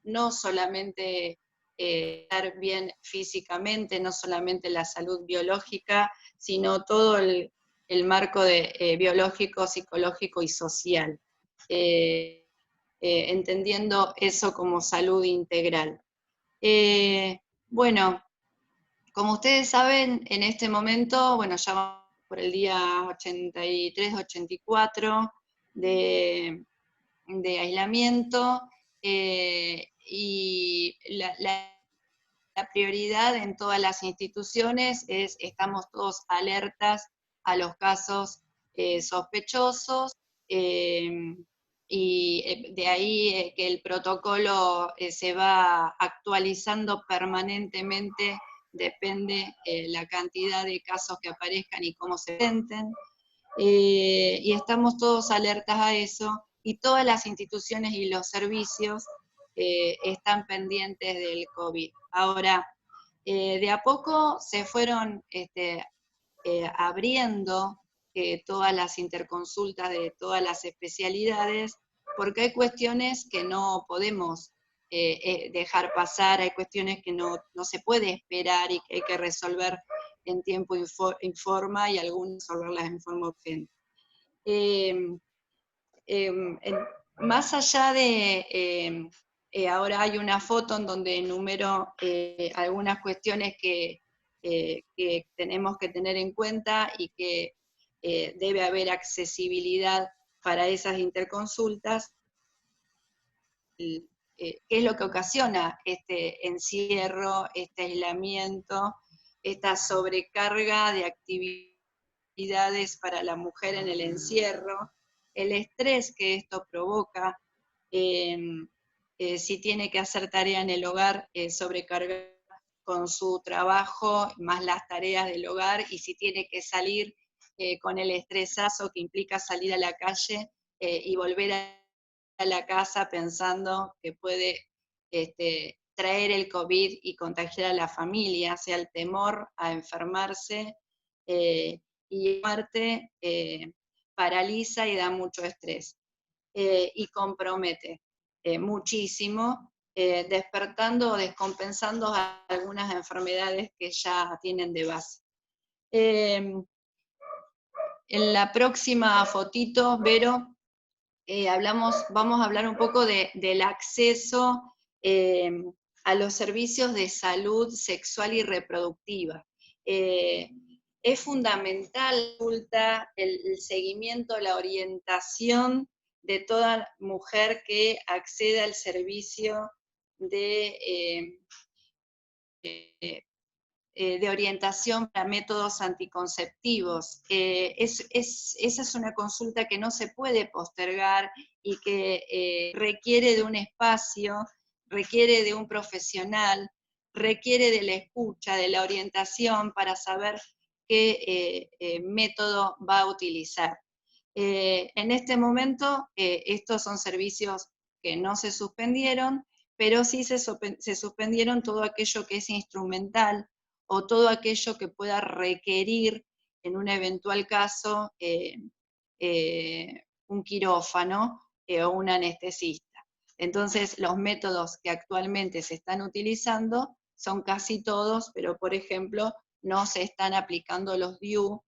no solamente estar bien físicamente, no solamente la salud biológica, sino todo el marco biológico, psicológico y social, entendiendo eso como salud integral. Bueno, como ustedes saben, en este momento, bueno, ya vamos por el día 83, 84 de aislamiento, y la prioridad en todas las instituciones es, estamos todos alertas a los casos sospechosos, y de ahí que el protocolo se va actualizando permanentemente, depende la cantidad de casos que aparezcan y cómo se presenten, y estamos todos alertas a eso, y todas las instituciones y los servicios están pendientes del COVID. Ahora, de a poco se fueron abriendo todas las interconsultas de todas las especialidades, porque hay cuestiones que no podemos dejar pasar, hay cuestiones que no se puede esperar y que hay que resolver en tiempo y forma, y algunas resolverlas en forma urgente. Más allá de, ahora hay una foto en donde enumero algunas cuestiones que tenemos que tener en cuenta y que debe haber accesibilidad para esas interconsultas. ¿Qué es lo que ocasiona este encierro, este aislamiento, esta sobrecarga de actividades para la mujer en el encierro, el estrés que esto provoca, si tiene que hacer tarea en el hogar, sobrecargar con su trabajo, más las tareas del hogar, y si tiene que salir con el estresazo que implica salir a la calle y volver a la casa pensando que puede traer el COVID y contagiar a la familia, o sea, el temor a enfermarse, y aparte paraliza y da mucho estrés, y compromete muchísimo, despertando o descompensando algunas enfermedades que ya tienen de base. En la próxima fotito, Vero, vamos a hablar un poco del acceso a los servicios de salud sexual y reproductiva. Es fundamental el seguimiento, la orientación de toda mujer que accede al servicio de orientación para métodos anticonceptivos. Esa es una consulta que no se puede postergar y que requiere de un espacio, requiere de un profesional, requiere de la escucha, de la orientación para saber qué método va a utilizar. En este momento, estos son servicios que no se suspendieron, pero sí se suspendieron todo aquello que es instrumental, o todo aquello que pueda requerir, en un eventual caso, un quirófano o un anestesista. Entonces, los métodos que actualmente se están utilizando son casi todos, pero por ejemplo, no se están aplicando los DIU,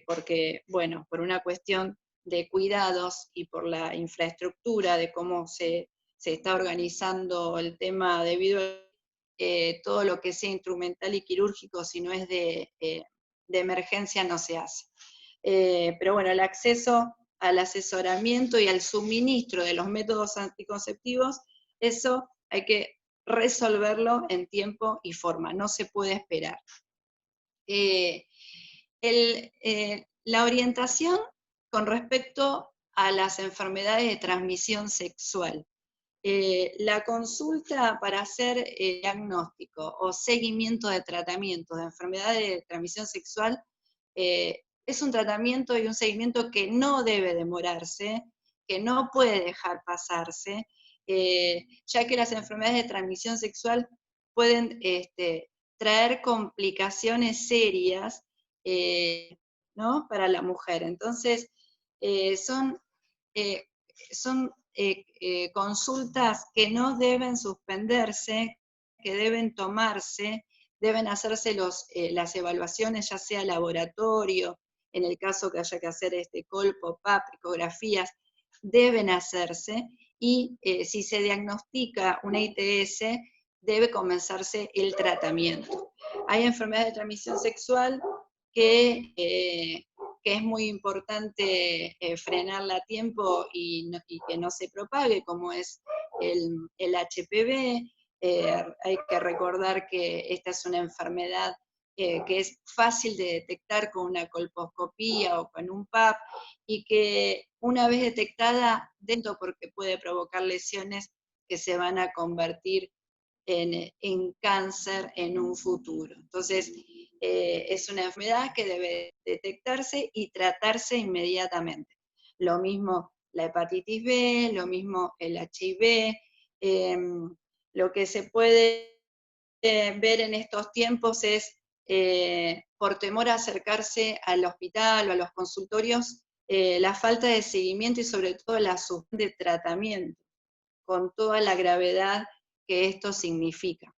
porque, bueno, por una cuestión de cuidados y por la infraestructura de cómo se se está organizando el tema debido a todo lo que sea instrumental y quirúrgico, si no es de emergencia, no se hace. Pero bueno, el acceso al asesoramiento y al suministro de los métodos anticonceptivos, eso hay que resolverlo en tiempo y forma, no se puede esperar. La orientación con respecto a las enfermedades de transmisión sexual. La consulta para hacer diagnóstico o seguimiento de tratamientos de enfermedades de transmisión sexual es un tratamiento y un seguimiento que no debe demorarse, que no puede dejar pasarse, ya que las enfermedades de transmisión sexual pueden traer complicaciones serias, ¿no?, para la mujer. Entonces, son consultas que no deben suspenderse, que deben tomarse, deben hacerse las evaluaciones, ya sea laboratorio, en el caso que haya que hacer colpo, PAP, ecografías, deben hacerse, y si se diagnostica una ITS, debe comenzarse el tratamiento. Hay enfermedades de transmisión sexual que es muy importante frenarla a tiempo y que no se propague, como es el HPV. Hay que recordar que esta es una enfermedad que es fácil de detectar con una colposcopía o con un PAP, y que una vez detectada, dentro, porque puede provocar lesiones que se van a convertir en cáncer en un futuro. Entonces, es una enfermedad que debe detectarse y tratarse inmediatamente. Lo mismo la hepatitis B, lo mismo el HIV. Lo que se puede ver en estos tiempos es, por temor a acercarse al hospital o a los consultorios, la falta de seguimiento y sobre todo la suspensión de tratamiento, con toda la gravedad que esto significa.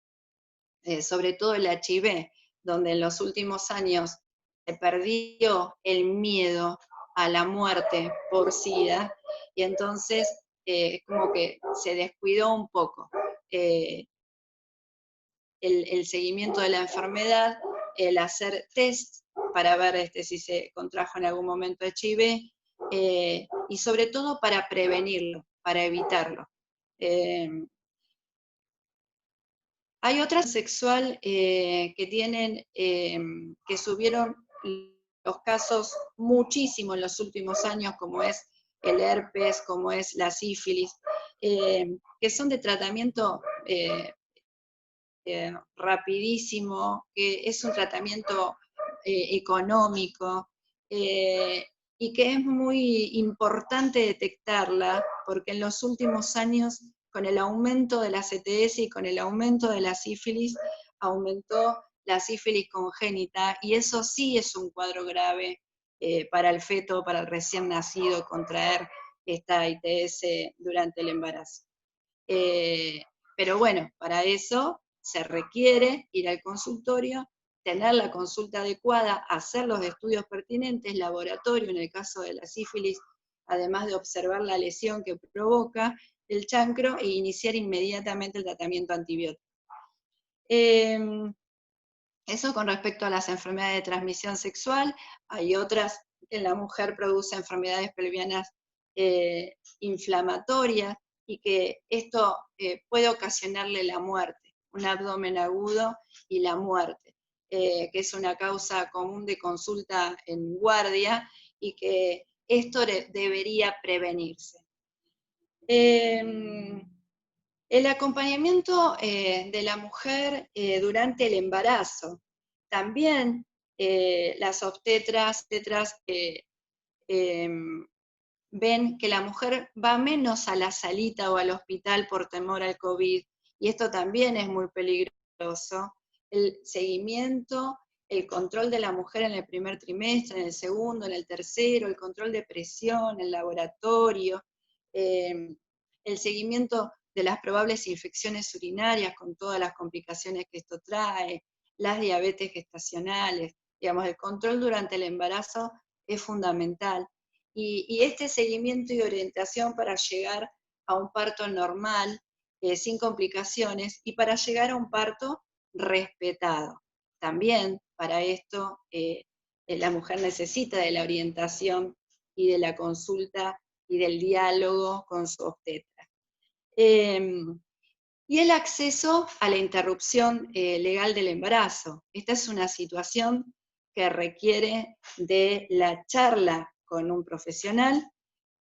Sobre todo el HIV, donde en los últimos años se perdió el miedo a la muerte por SIDA, y entonces como que se descuidó un poco el seguimiento de la enfermedad, el hacer test para ver si se contrajo en algún momento HIV, y sobre todo para prevenirlo, para evitarlo. Hay otra sexual que tienen, que subieron los casos muchísimo en los últimos años, como es el herpes, como es la sífilis, que son de tratamiento rapidísimo, que es un tratamiento económico, y que es muy importante detectarla, porque en los últimos años, con el aumento de la CTS y con el aumento de la sífilis, aumentó la sífilis congénita, y eso sí es un cuadro grave para el feto, para el recién nacido, contraer esta ITS durante el embarazo. Pero bueno, para eso se requiere ir al consultorio, tener la consulta adecuada, hacer los estudios pertinentes, laboratorio en el caso de la sífilis, además de observar la lesión que provoca el chancro, e iniciar inmediatamente el tratamiento antibiótico. Eso con respecto a las enfermedades de transmisión sexual. Hay otras que en la mujer produce enfermedades pelvianas inflamatorias, y que esto puede ocasionarle la muerte, un abdomen agudo y la muerte, que es una causa común de consulta en guardia, y que esto debería prevenirse. El acompañamiento de la mujer durante el embarazo. También las obstetras ven que la mujer va menos a la salita o al hospital por temor al COVID, y esto también es muy peligroso. El seguimiento, el control de la mujer en el primer trimestre, en el segundo, en el tercero, el control de presión, el laboratorio, el seguimiento de las probables infecciones urinarias con todas las complicaciones que esto trae, las diabetes gestacionales, digamos, el control durante el embarazo es fundamental. Y este seguimiento y orientación para llegar a un parto normal, sin complicaciones, y para llegar a un parto respetado. También para esto la mujer necesita de la orientación y de la consulta y del diálogo con su obstetra. Y el acceso a la interrupción legal del embarazo. Esta es una situación que requiere de la charla con un profesional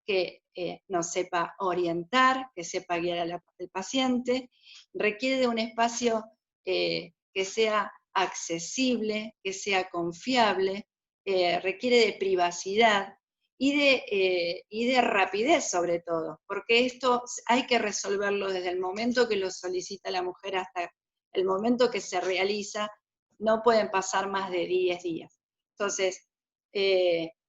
que nos sepa orientar, que sepa guiar al paciente, requiere de un espacio que sea accesible, que sea confiable, requiere de privacidad y de rapidez sobre todo, porque esto hay que resolverlo desde el momento que lo solicita la mujer hasta el momento que se realiza, no pueden pasar más de 10 días. Entonces,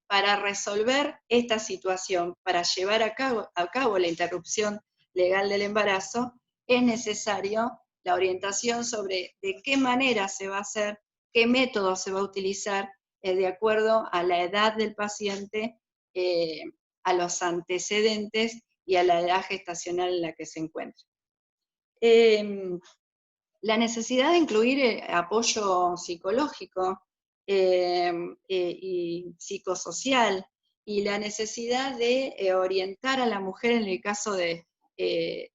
para resolver esta situación, para llevar a cabo la interrupción legal del embarazo, es necesario la orientación sobre de qué manera se va a hacer, qué método se va a utilizar, de acuerdo a la edad del paciente, a los antecedentes y a la edad gestacional en la que se encuentra. La necesidad de incluir apoyo psicológico y psicosocial, y la necesidad de orientar a la mujer en el caso de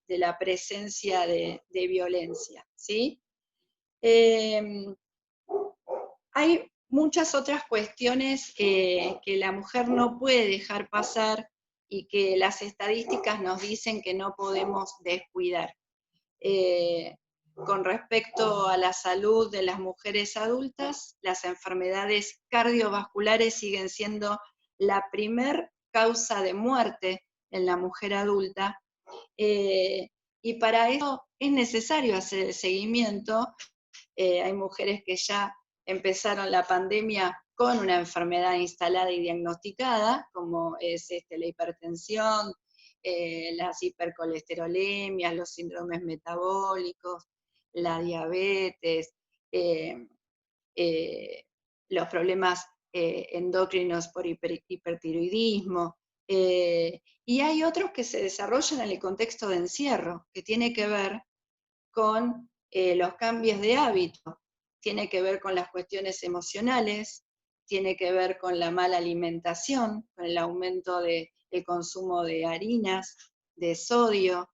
la presencia de violencia, ¿sí? Hay muchas otras cuestiones que la mujer no puede dejar pasar y que las estadísticas nos dicen que no podemos descuidar. Con respecto a la salud de las mujeres adultas, las enfermedades cardiovasculares siguen siendo la primer causa de muerte en la mujer adulta, y para eso es necesario hacer el seguimiento. Hay mujeres que ya empezaron la pandemia con una enfermedad instalada y diagnosticada, como es la hipertensión, las hipercolesterolemias, los síndromes metabólicos, la diabetes, los problemas endocrinos por hipertiroidismo, y hay otros que se desarrollan en el contexto de encierro, que tiene que ver con los cambios de hábito, tiene que ver con las cuestiones emocionales, tiene que ver con la mala alimentación, con el aumento del consumo de harinas, de sodio,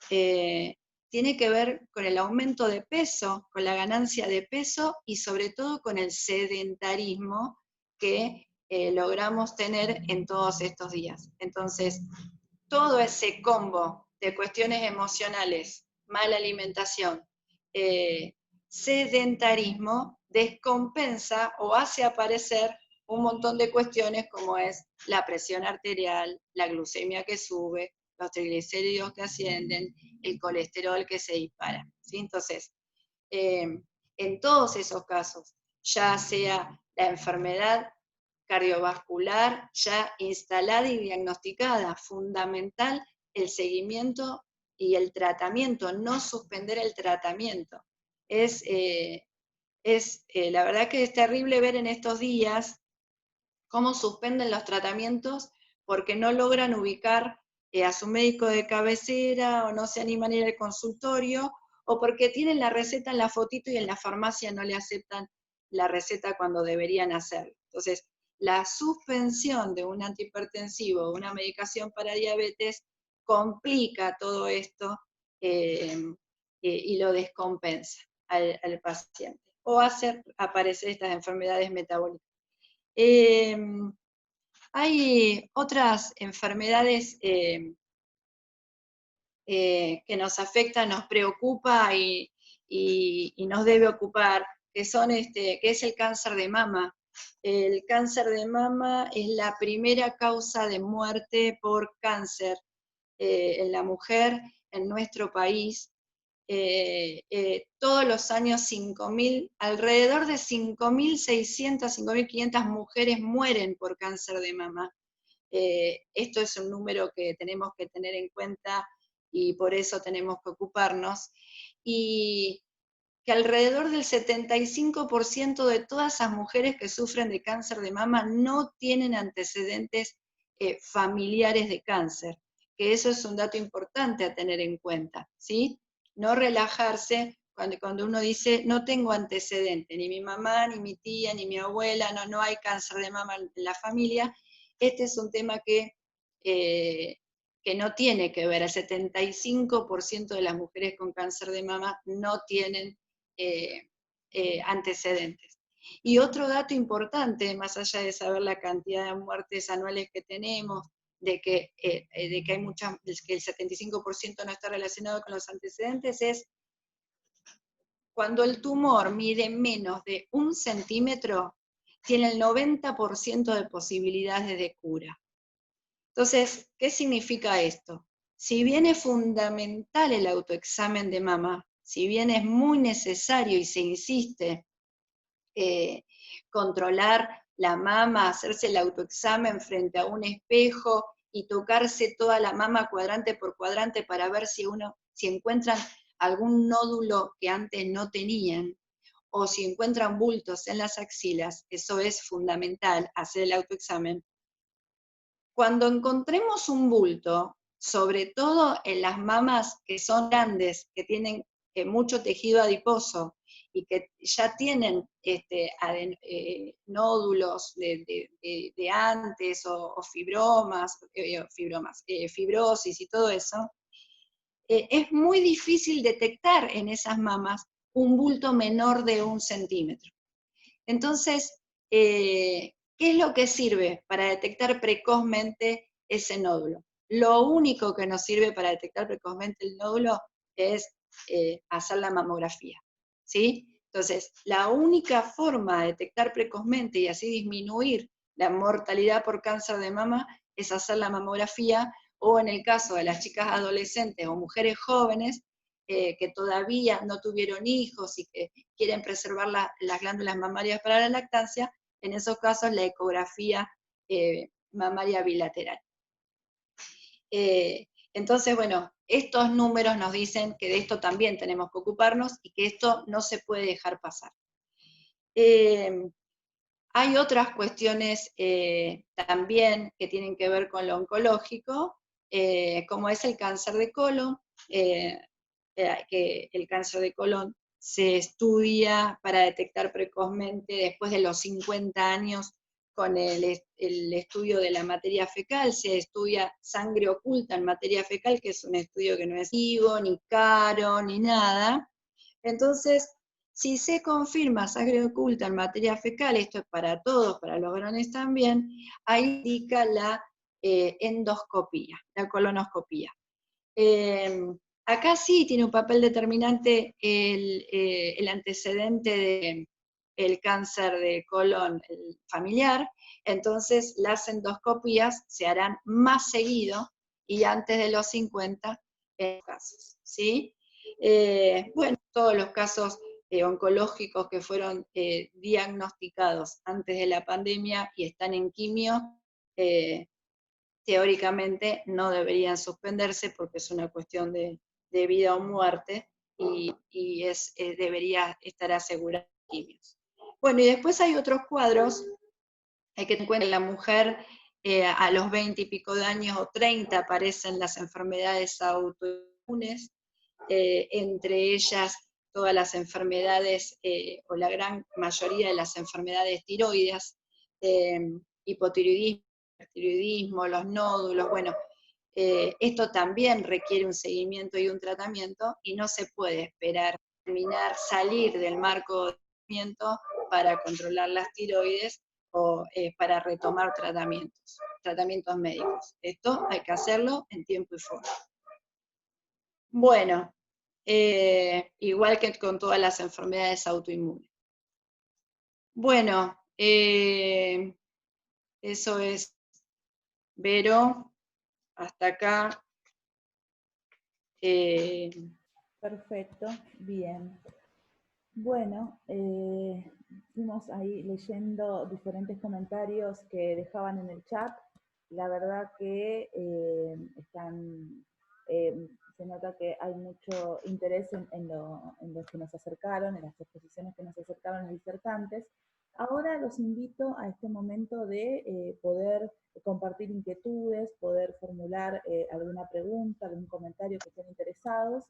tiene que ver con el aumento de peso, con la ganancia de peso y sobre todo con el sedentarismo que logramos tener en todos estos días. Entonces, todo ese combo de cuestiones emocionales, mala alimentación, sedentarismo, descompensa o hace aparecer un montón de cuestiones como es la presión arterial, la glucemia que sube, los triglicéridos que ascienden, el colesterol que se dispara, ¿sí? Entonces, en todos esos casos, ya sea la enfermedad cardiovascular ya instalada y diagnosticada, fundamental el seguimiento y el tratamiento, no suspender el tratamiento. La verdad que es terrible ver en estos días cómo suspenden los tratamientos porque no logran ubicar a su médico de cabecera, o no se animan a ir al consultorio, o porque tienen la receta en la fotito y en la farmacia no le aceptan la receta cuando deberían hacerlo. Entonces, la suspensión de un antihipertensivo o una medicación para diabetes complica todo esto y lo descompensa al paciente, o hace aparecer estas enfermedades metabólicas. Hay otras enfermedades que nos afectan, nos preocupa y nos debe ocupar, que es el cáncer de mama. El cáncer de mama es la primera causa de muerte por cáncer en la mujer en nuestro país. Todos los años alrededor de 5.600, 5.500 mujeres mueren por cáncer de mama. Esto es un número que tenemos que tener en cuenta y por eso tenemos que ocuparnos. Y que alrededor del 75% de todas esas mujeres que sufren de cáncer de mama no tienen antecedentes familiares de cáncer, que eso es un dato importante a tener en cuenta, ¿sí? No relajarse cuando uno dice, no tengo antecedente, ni mi mamá, ni mi tía, ni mi abuela, no hay cáncer de mama en la familia. Este es un tema que no tiene que ver. El 75% de las mujeres con cáncer de mama no tienen antecedentes. Y otro dato importante, más allá de saber la cantidad de muertes anuales que tenemos, de que hay muchas, que el 75% no está relacionado con los antecedentes, es cuando el tumor mide menos de 1 centímetro, tiene el 90% de posibilidades de cura. Entonces, ¿qué significa esto? Si bien es fundamental el autoexamen de mama, si bien es muy necesario y se insiste controlar la mama, hacerse el autoexamen frente a un espejo y tocarse toda la mama cuadrante por cuadrante para ver si encuentran algún nódulo que antes no tenían, o si encuentran bultos en las axilas, eso es fundamental, hacer el autoexamen. Cuando encontremos un bulto, sobre todo en las mamas que son grandes, que tienen mucho tejido adiposo y que ya tienen nódulos de antes o fibrosis y todo eso, es muy difícil detectar en esas mamas un bulto menor de 1 centímetro. Entonces, ¿qué es lo que sirve para detectar precozmente ese nódulo? Lo único que nos sirve para detectar precozmente el nódulo es hacer la mamografía, ¿sí? Entonces, la única forma de detectar precozmente y así disminuir la mortalidad por cáncer de mama es hacer la mamografía, o en el caso de las chicas adolescentes o mujeres jóvenes que todavía no tuvieron hijos y que quieren preservar las glándulas mamarias para la lactancia, en esos casos la ecografía mamaria bilateral. Entonces, bueno, estos números nos dicen que de esto también tenemos que ocuparnos y que esto no se puede dejar pasar. Hay otras cuestiones también que tienen que ver con lo oncológico, como es el cáncer de colon, que el cáncer de colon se estudia para detectar precozmente después de los 50 años con el estudio de la materia fecal. Se estudia sangre oculta en materia fecal, que es un estudio que no es vivo, ni caro, ni nada. Entonces, si se confirma sangre oculta en materia fecal, esto es para todos, para los varones también, ahí indica la endoscopía, la colonoscopía. Acá sí tiene un papel determinante el antecedente del cáncer de colon familiar, entonces las endoscopías se harán más seguido y antes de los 50 casos, ¿sí? Bueno, todos los casos oncológicos que fueron diagnosticados antes de la pandemia y están en quimio, teóricamente no deberían suspenderse porque es una cuestión de vida o muerte y debería estar asegurada quimios. Bueno, y después hay otros cuadros hay que tener en cuenta que la mujer a los 20 y pico de años o 30 aparecen las enfermedades autoinmunes, entre ellas todas las enfermedades o la gran mayoría de las enfermedades tiroides, hipotiroidismo, los nódulos, bueno, esto también requiere un seguimiento y un tratamiento y no se puede esperar salir del marco de tratamiento para controlar las tiroides o para retomar tratamientos médicos. Esto hay que hacerlo en tiempo y forma. Bueno, igual que con todas las enfermedades autoinmunes. Bueno, eso es, Vero, hasta acá. Perfecto, bien. Bueno, fuimos ahí leyendo diferentes comentarios que dejaban en el chat. La verdad que se nota que hay mucho interés en los que nos acercaron, en las exposiciones que nos acercaron los disertantes. Ahora los invito a este momento de poder compartir inquietudes, poder formular alguna pregunta, algún comentario que estén interesados,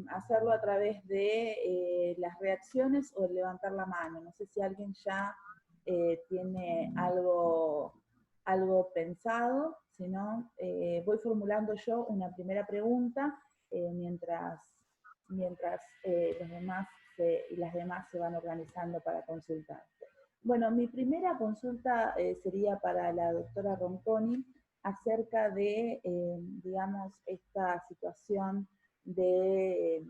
hacerlo a través de las reacciones o el levantar la mano. No sé si alguien ya tiene algo pensado, si no, voy formulando yo una primera pregunta mientras los demás y las demás se van organizando para consultar. Bueno, mi primera consulta sería para la doctora Ronconi acerca de, digamos, esta situación de,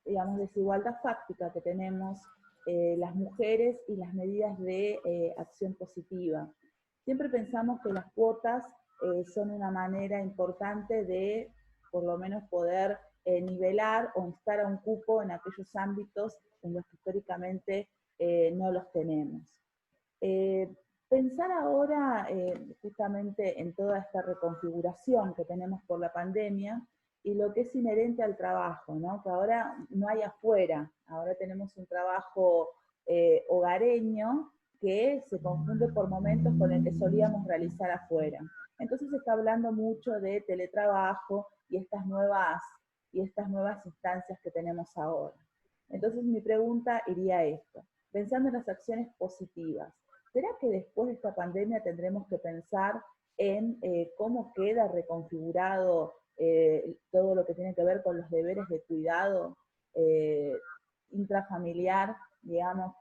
digamos, desigualdad fáctica que tenemos las mujeres y las medidas de acción positiva. Siempre pensamos que las cuotas son una manera importante de, por lo menos, poder nivelar o instar a un cupo en aquellos ámbitos en los que históricamente no los tenemos. Pensar ahora justamente en toda esta reconfiguración que tenemos por la pandemia y lo que es inherente al trabajo, ¿no? Que ahora no hay afuera, ahora tenemos un trabajo hogareño que se confunde por momentos con el que solíamos realizar afuera. Entonces se está hablando mucho de teletrabajo y estas nuevas instancias que tenemos ahora. Entonces mi pregunta iría a esto, pensando en las acciones positivas, ¿será que después de esta pandemia tendremos que pensar en cómo queda reconfigurado todo lo que tiene que ver con los deberes de cuidado intrafamiliar, digamos,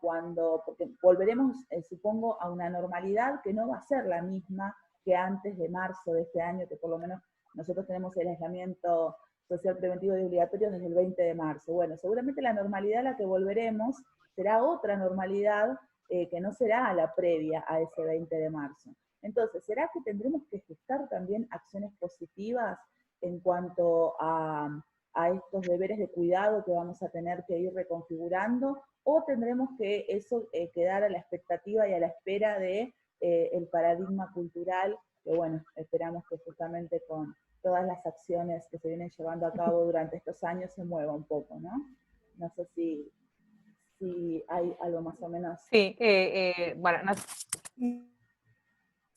porque volveremos, supongo, a una normalidad que no va a ser la misma que antes de marzo de este año, que por lo menos nosotros tenemos el aislamiento social preventivo y obligatorio desde el 20 de marzo. Bueno, seguramente la normalidad a la que volveremos será otra normalidad que no será la previa a ese 20 de marzo. Entonces, ¿será que tendremos que gestar también acciones positivas en cuanto a estos deberes de cuidado que vamos a tener que ir reconfigurando? ¿O tendremos que eso quedar a la expectativa y a la espera de el paradigma cultural, que bueno, esperamos que justamente con todas las acciones que se vienen llevando a cabo durante estos años se mueva un poco, ¿no? No sé si hay algo más o menos. Sí, bueno,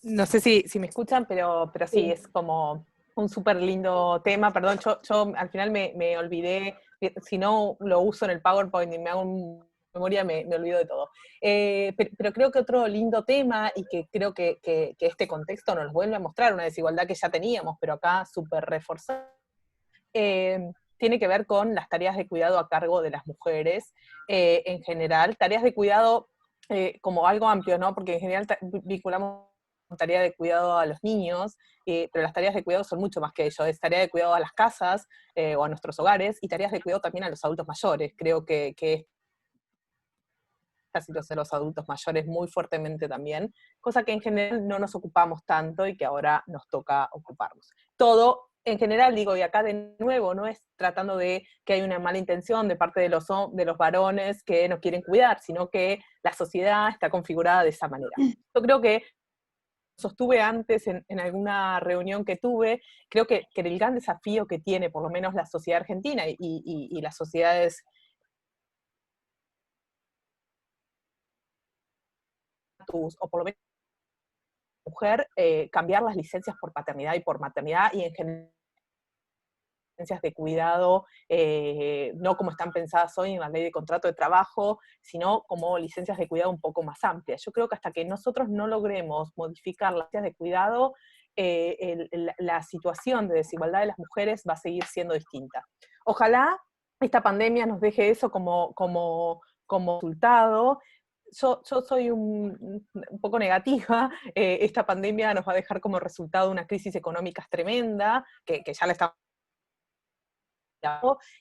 no sé si me escuchan, pero sí, es como un súper lindo tema. Perdón, yo al final me olvidé, si no lo uso en el PowerPoint y me hago memoria, me olvido de todo. Pero creo que otro lindo tema, y que creo que este contexto nos vuelve a mostrar una desigualdad que ya teníamos, pero acá súper reforzada, tiene que ver con las tareas de cuidado a cargo de las mujeres en general. Tareas de cuidado como algo amplio, ¿no? Porque en general vinculamos tarea de cuidado a los niños, pero las tareas de cuidado son mucho más que ello. Es tarea de cuidado a las casas o a nuestros hogares, y tareas de cuidado también a los adultos mayores. Creo que esta situación de los adultos mayores muy fuertemente también, cosa que en general no nos ocupamos tanto y que ahora nos toca ocuparnos. Todo en general, digo, y acá de nuevo, no es tratando de que hay una mala intención de parte de los varones que nos quieren cuidar, sino que la sociedad está configurada de esa manera. Yo creo que sostuve antes en alguna reunión que tuve, creo que el gran desafío que tiene por lo menos la sociedad argentina y las sociedades, o por lo menos mujer, cambiar las licencias por paternidad y por maternidad, y en general licencias de cuidado, no como están pensadas hoy en la ley de contrato de trabajo, sino como licencias de cuidado un poco más amplias. Yo creo que hasta que nosotros no logremos modificar las licencias de cuidado, la situación de desigualdad de las mujeres va a seguir siendo distinta. Ojalá esta pandemia nos deje eso como resultado. Yo soy un poco negativa. Esta pandemia nos va a dejar como resultado una crisis económica tremenda, que ya la estamos.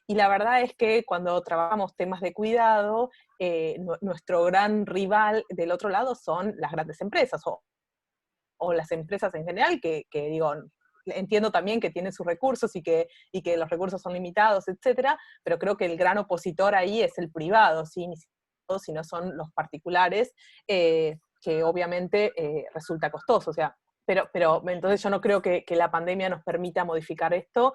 Y la verdad es que cuando trabajamos temas de cuidado, nuestro gran rival del otro lado son las grandes empresas, o las empresas en general, que digo, entiendo también que tienen sus recursos y que los recursos son limitados, etcétera, pero creo que el gran opositor ahí es el privado, ¿sí? Si no son los particulares, que obviamente resulta costoso. O sea, pero entonces yo no creo que la pandemia nos permita modificar esto.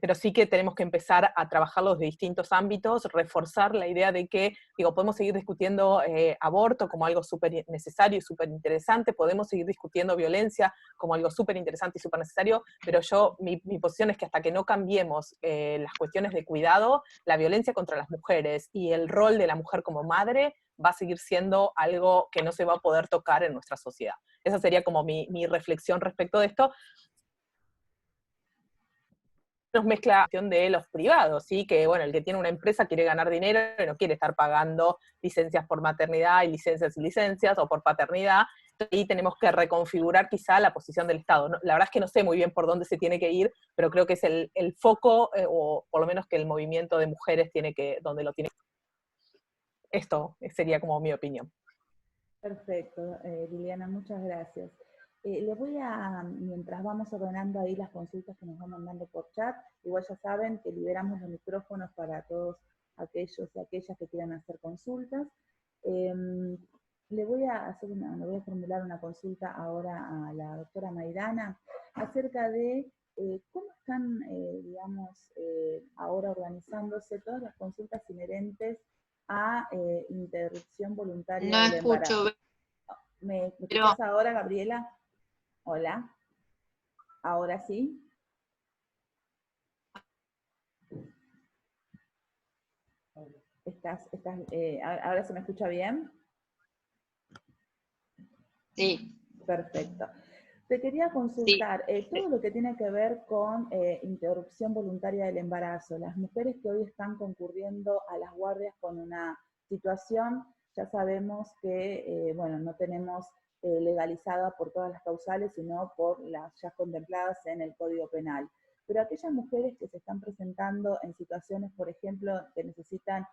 pero sí que tenemos que empezar a trabajarlos de distintos ámbitos, reforzar la idea de que, digo, podemos seguir discutiendo aborto como algo súper necesario y súper interesante, podemos seguir discutiendo violencia como algo súper interesante y súper necesario, pero mi posición es que hasta que no cambiemos las cuestiones de cuidado, la violencia contra las mujeres y el rol de la mujer como madre va a seguir siendo algo que no se va a poder tocar en nuestra sociedad. Esa sería como mi reflexión respecto de esto. Nos mezcla la cuestión de los privados, ¿sí? Que bueno, el que tiene una empresa quiere ganar dinero y no quiere estar pagando licencias por maternidad y licencias o por paternidad. Ahí tenemos que reconfigurar quizá la posición del Estado. La verdad es que no sé muy bien por dónde se tiene que ir, pero creo que es el foco, o por lo menos que el movimiento de mujeres tiene que, donde lo tiene. Esto sería como mi opinión. Perfecto, Liliana, muchas gracias. Le voy a, mientras vamos ordenando ahí las consultas que nos van mandando por chat, igual ya saben que liberamos los micrófonos para todos aquellos y aquellas que quieran hacer consultas. Le voy a formular una consulta ahora a la doctora Maidana acerca de cómo están, digamos, ahora organizándose todas las consultas inherentes a interrupción voluntaria del embarazo. ¿Me escuchas ahora, Gabriela? Hola. ¿Ahora sí? ¿Ahora se me escucha bien? Sí. Perfecto. Te quería consultar todo lo que tiene que ver con interrupción voluntaria del embarazo. Las mujeres que hoy están concurriendo a las guardias con una situación, ya sabemos que, bueno, no tenemos legalizada por todas las causales, sino por las ya contempladas en el Código Penal. Pero aquellas mujeres que se están presentando en situaciones, por ejemplo, que necesitan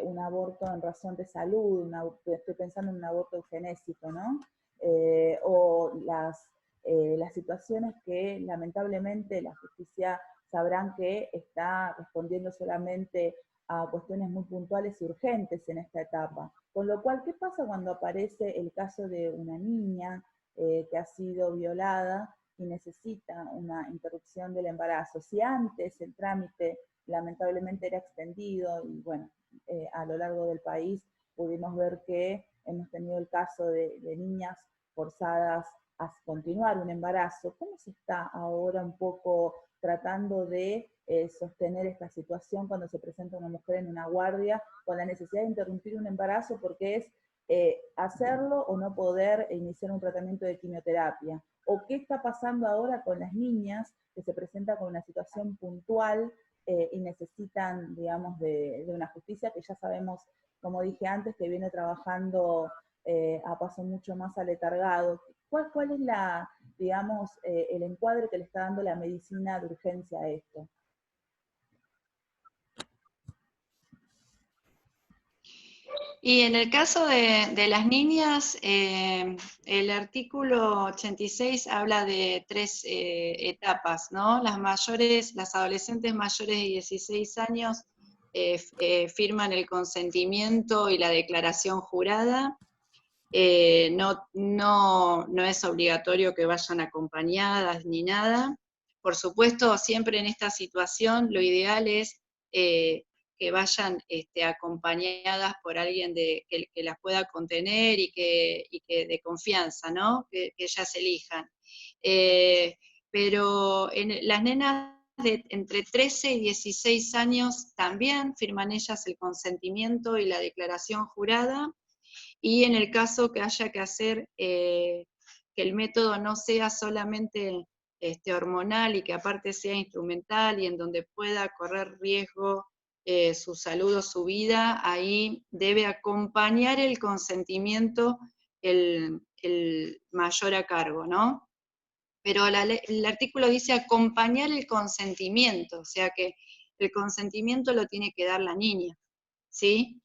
un aborto en razón de salud, estoy pensando en un aborto eugenésico, ¿no? O las situaciones que lamentablemente la justicia sabrán que está respondiendo solamente a cuestiones muy puntuales y urgentes en esta etapa. Con lo cual, ¿qué pasa cuando aparece el caso de una niña que ha sido violada y necesita una interrupción del embarazo? Si antes el trámite lamentablemente era extendido y bueno, a lo largo del país pudimos ver que hemos tenido el caso de niñas forzadas a continuar un embarazo. ¿Cómo se está ahora un poco tratando de sostener esta situación cuando se presenta una mujer en una guardia con la necesidad de interrumpir un embarazo porque es hacerlo o no poder iniciar un tratamiento de quimioterapia? ¿O qué está pasando ahora con las niñas que se presentan con una situación puntual y necesitan, digamos, de una justicia que ya sabemos, como dije antes, que viene trabajando a paso mucho más aletargado? ¿Cuál es digamos, el encuadre que le está dando la medicina de urgencia a esto? Y en el caso de las niñas, el artículo 86 habla de 3 etapas, ¿no? Las adolescentes mayores de 16 años firman el consentimiento y la declaración jurada. No es obligatorio que vayan acompañadas ni nada. Por supuesto, siempre en esta situación lo ideal es que vayan acompañadas por alguien que las pueda contener y que de confianza, ¿no? Que ellas elijan. Pero las nenas de entre 13 y 16 años también firman ellas el consentimiento y la declaración jurada, y en el caso que haya que hacer que el método no sea solamente hormonal y que aparte sea instrumental y en donde pueda correr riesgo su salud o su vida, ahí debe acompañar el consentimiento el mayor a cargo, ¿no? Pero el artículo dice acompañar el consentimiento, o sea que el consentimiento lo tiene que dar la niña, ¿sí?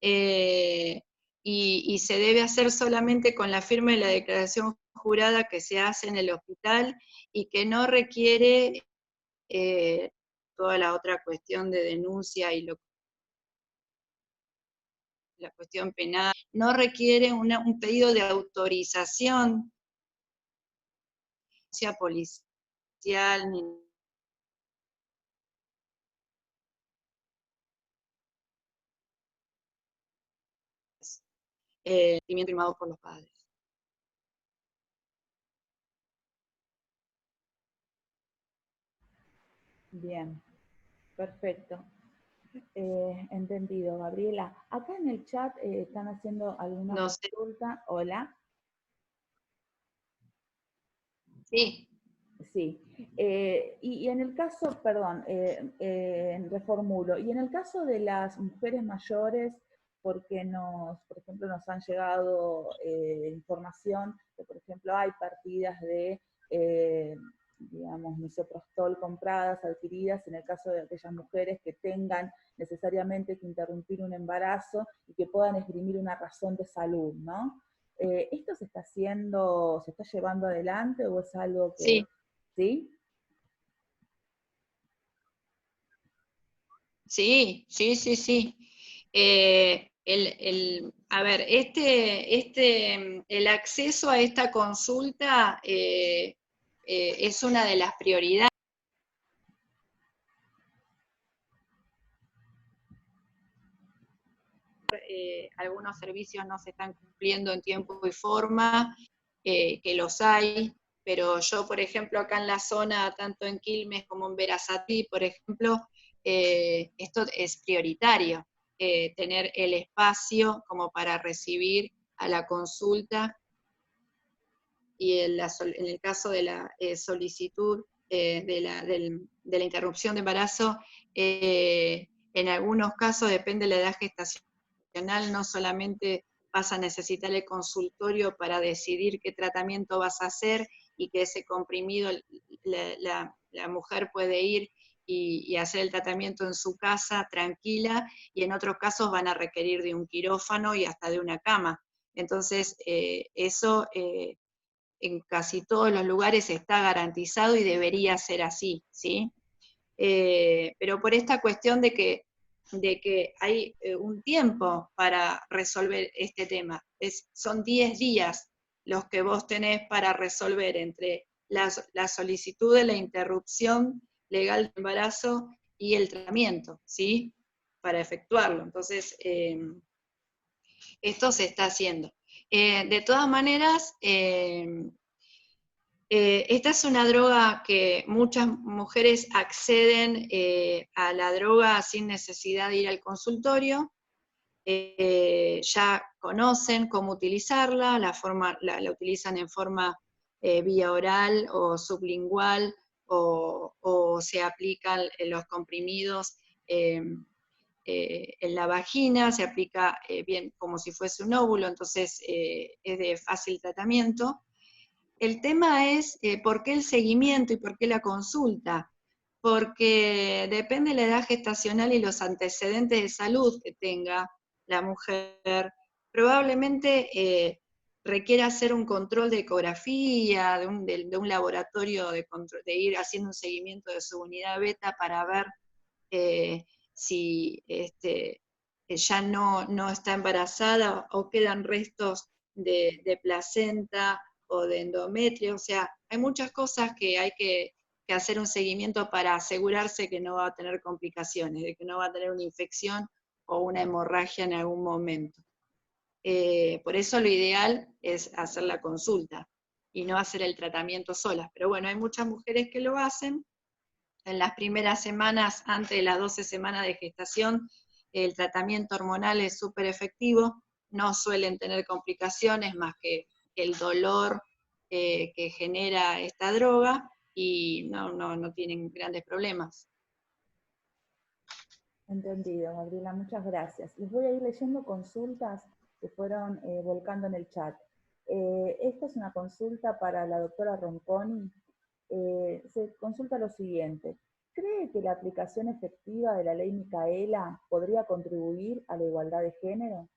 Y se debe hacer solamente con la firma de la declaración jurada que se hace en el hospital y que no requiere toda la otra cuestión de denuncia y la cuestión penal, no requiere un pedido de autorización policial ni sentimiento inmaduro por los padres. Bien, perfecto. Entendido, Gabriela. Acá en el chat están haciendo alguna No sé. consulta. Hola. Sí. Sí. Y en el caso, perdón, reformulo, y en el caso de las mujeres mayores, porque por ejemplo, nos han llegado información que, por ejemplo, hay partidas de, digamos, misoprostol compradas, adquiridas, en el caso de aquellas mujeres que tengan necesariamente que interrumpir un embarazo y que puedan esgrimir una razón de salud, ¿no? ¿Esto se está haciendo, se está llevando adelante o es algo que... Sí. ¿Sí? Sí, sí, sí, sí. A ver, el acceso a esta consulta es una de las prioridades. Algunos servicios no se están cumpliendo en tiempo y forma, que los hay, pero yo, por ejemplo, acá en la zona, tanto en Quilmes como en Berazategui, por ejemplo, esto es prioritario, tener el espacio como para recibir a la consulta, y en el caso de la solicitud de la interrupción de embarazo, en algunos casos depende de la edad gestacional, no solamente vas a necesitar el consultorio para decidir qué tratamiento vas a hacer y que ese comprimido la mujer puede ir y hacer el tratamiento en su casa tranquila, y en otros casos van a requerir de un quirófano y hasta de una cama. Entonces, eso en casi todos los lugares está garantizado y debería ser así, ¿sí? Pero por esta cuestión de que hay un tiempo para resolver este tema. Son 10 días los que vos tenés para resolver entre la solicitud de la interrupción legal de embarazo y el tratamiento, ¿sí? Para efectuarlo. Entonces, esto se está haciendo. De todas maneras, esta es una droga que muchas mujeres acceden a la droga sin necesidad de ir al consultorio, ya conocen cómo utilizarla, la utilizan en forma vía oral o sublingual, o se aplican los comprimidos en la vagina, se aplica bien como si fuese un óvulo, entonces es de fácil tratamiento. El tema es por qué el seguimiento y por qué la consulta, porque depende de la edad gestacional y los antecedentes de salud que tenga la mujer, probablemente requiera hacer un control de ecografía, de un laboratorio de ir haciendo un seguimiento de su unidad beta para ver si ya no está embarazada o quedan restos de placenta o de endometrio. O sea, hay muchas cosas que hay que hacer un seguimiento para asegurarse que no va a tener complicaciones, de que no va a tener una infección o una hemorragia en algún momento. Por eso lo ideal es hacer la consulta y no hacer el tratamiento solas. Pero bueno, hay muchas mujeres que lo hacen. En las primeras semanas, antes de las 12 semanas de gestación, el tratamiento hormonal es súper efectivo, no suelen tener complicaciones más que el dolor que genera esta droga, y no tienen grandes problemas. Entendido, Gabriela, muchas gracias. Les voy a ir leyendo consultas que fueron volcando en el chat. Esta es una consulta para la doctora Ronconi. Se consulta lo siguiente: ¿cree que la aplicación efectiva de la ley Micaela podría contribuir a la igualdad de género?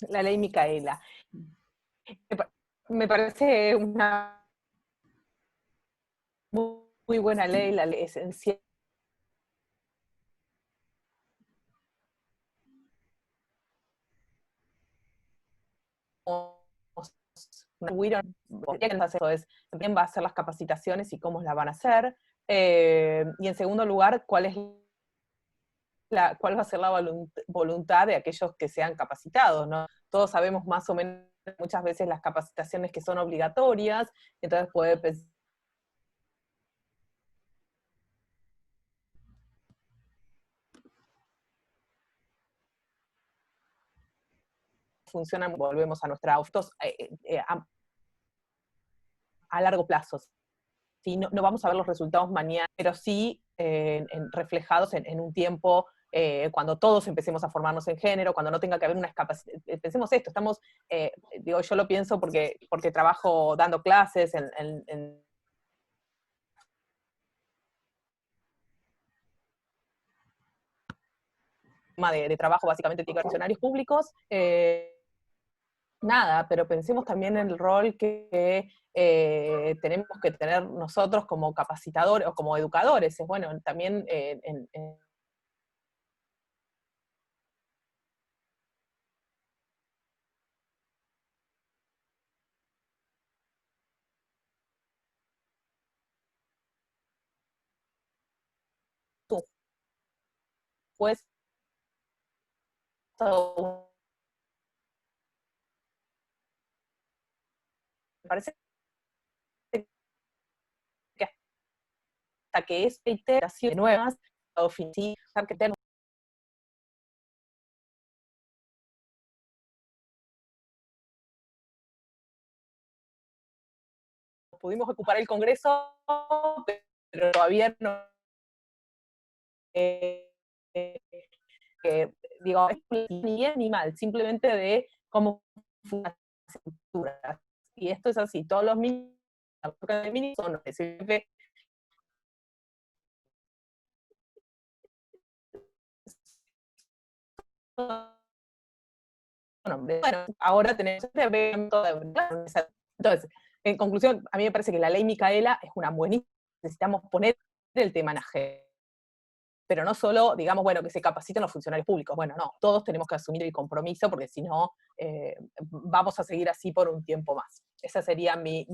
La ley Micaela. Me parece una muy buena ley, la ley esencial. También va a hacer las capacitaciones y cómo las van a hacer, Y en segundo lugar, cuál va a ser la voluntad de aquellos que sean capacitados, ¿no? Todos sabemos más o menos muchas veces las capacitaciones que son obligatorias, entonces puede pensar funcionan, volvemos a nuestra autos a largo plazo. ¿Sí? No vamos a ver los resultados mañana, pero sí reflejados en un tiempo cuando todos empecemos a formarnos en género, cuando no tenga que haber una capacidad. Pensemos esto, digo, yo lo pienso porque trabajo dando clases en de trabajo básicamente tiene que ver funcionarios públicos, nada, pero pensemos también en el rol que tenemos que tener nosotros como capacitadores o como educadores. Es bueno, también pues, me parece que hasta que es iteración de nuevas, que tenemos pudimos ocupar el Congreso, pero todavía no. Digo, ni bien ni mal, simplemente de cómo funcionan las estructuras. Y esto es así, todos los mini son bueno, ahora tenemos entonces, en conclusión, a mí me parece que la ley Micaela es una buenísima, necesitamos poner el tema en agenda. Pero no solo, digamos, bueno, que se capaciten los funcionarios públicos. Bueno, no, todos tenemos que asumir el compromiso porque si no, vamos a seguir así por un tiempo más. Esa sería mi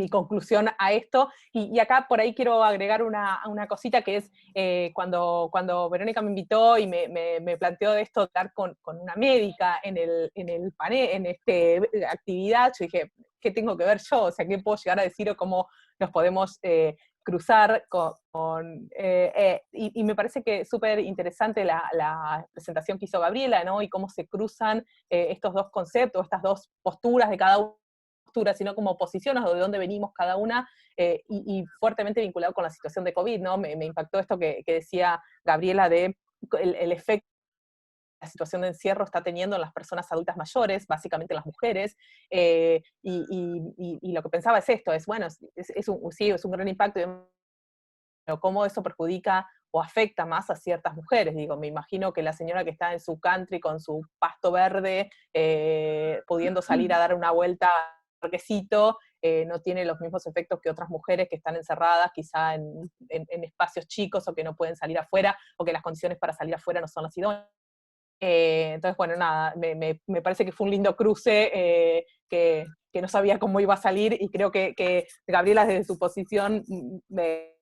conclusión a esto. Y acá por ahí quiero agregar una cosita que es cuando Verónica me invitó y me planteó de esto, estar con una médica en el panel, en esta actividad, yo dije, ¿qué tengo que ver yo? O sea, ¿qué puedo llegar a decir o cómo nos podemos cruzar y me parece que es súper interesante la presentación que hizo Gabriela, ¿no? Y cómo se cruzan estos dos conceptos, estas dos posturas de cada uno, sino como posiciones o de dónde venimos cada una, y fuertemente vinculado con la situación de COVID, ¿no? Me impactó esto que decía Gabriela de el efecto que la situación de encierro está teniendo en las personas adultas mayores, básicamente las mujeres, y lo que pensaba es esto, bueno, sí, es un gran impacto, pero cómo eso perjudica o afecta más a ciertas mujeres. Digo, me imagino que la señora que está en su country con su pasto verde, pudiendo salir a dar una vuelta al parquecito, no tiene los mismos efectos que otras mujeres que están encerradas quizá en espacios chicos o que no pueden salir afuera, o que las condiciones para salir afuera no son las idóneas. Entonces, bueno, nada, me parece que fue un lindo cruce que no sabía cómo iba a salir, y creo que Gabriela desde su posición de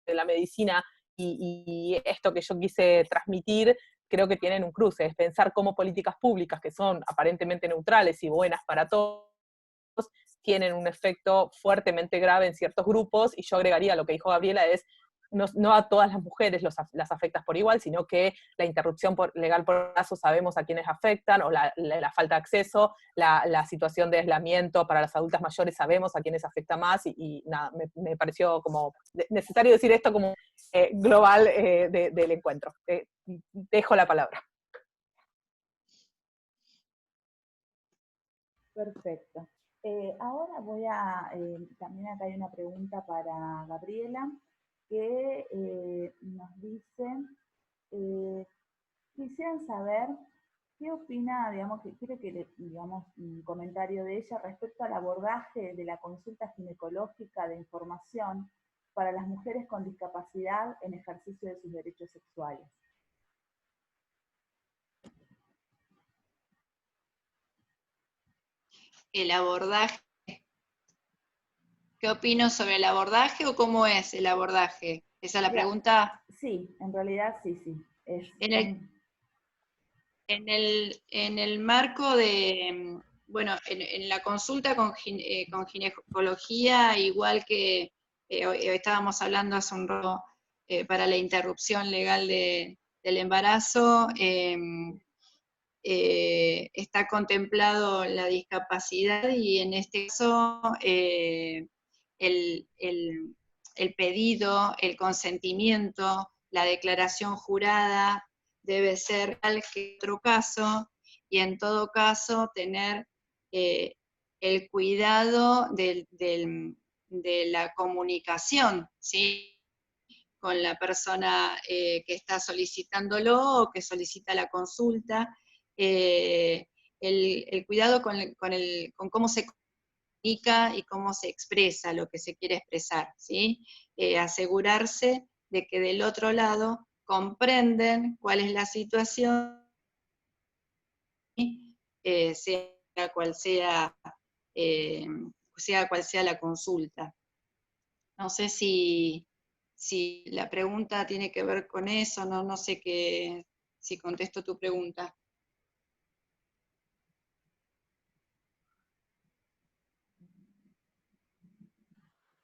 la medicina y esto que yo quise transmitir, creo que tienen un cruce, es pensar cómo políticas públicas que son aparentemente neutrales y buenas para todos, tienen un efecto fuertemente grave en ciertos grupos, y yo agregaría lo que dijo Gabriela, es no a todas las mujeres las afectas por igual, sino que la interrupción legal por embarazo sabemos a quiénes afectan, o la falta de acceso, la situación de aislamiento para las adultas mayores sabemos a quiénes afecta más, y nada, me pareció como necesario decir esto como global del encuentro. Dejo la palabra. Perfecto. Ahora también acá hay una pregunta para Gabriela, que nos dice, quisieran saber qué opina, digamos, que quiero que digamos un comentario de ella respecto al abordaje de la consulta ginecológica de información para las mujeres con discapacidad en ejercicio de sus derechos sexuales. El abordaje ¿Qué opino sobre el abordaje o cómo es el abordaje? ¿Esa es la pregunta? Sí, en realidad sí. En el marco de, bueno, en la consulta con ginecología, igual que hoy estábamos hablando hace un rato para la interrupción legal del embarazo, está contemplado la discapacidad y en este caso el, el- el pedido, el consentimiento, la declaración jurada debe ser tal que otro caso, y en todo caso tener eh, el cuidado de la comunicación, ¿sí? Con la persona que está solicitándolo o que solicita la consulta, eh, el cuidado con cómo se comunica y cómo se expresa lo que se quiere expresar, ¿sí? Asegurarse de que del otro lado comprenden cuál es la situación, sea cual sea, eh, sea cual sea la consulta. No sé si la pregunta tiene que ver con eso, no sé si contesto tu pregunta.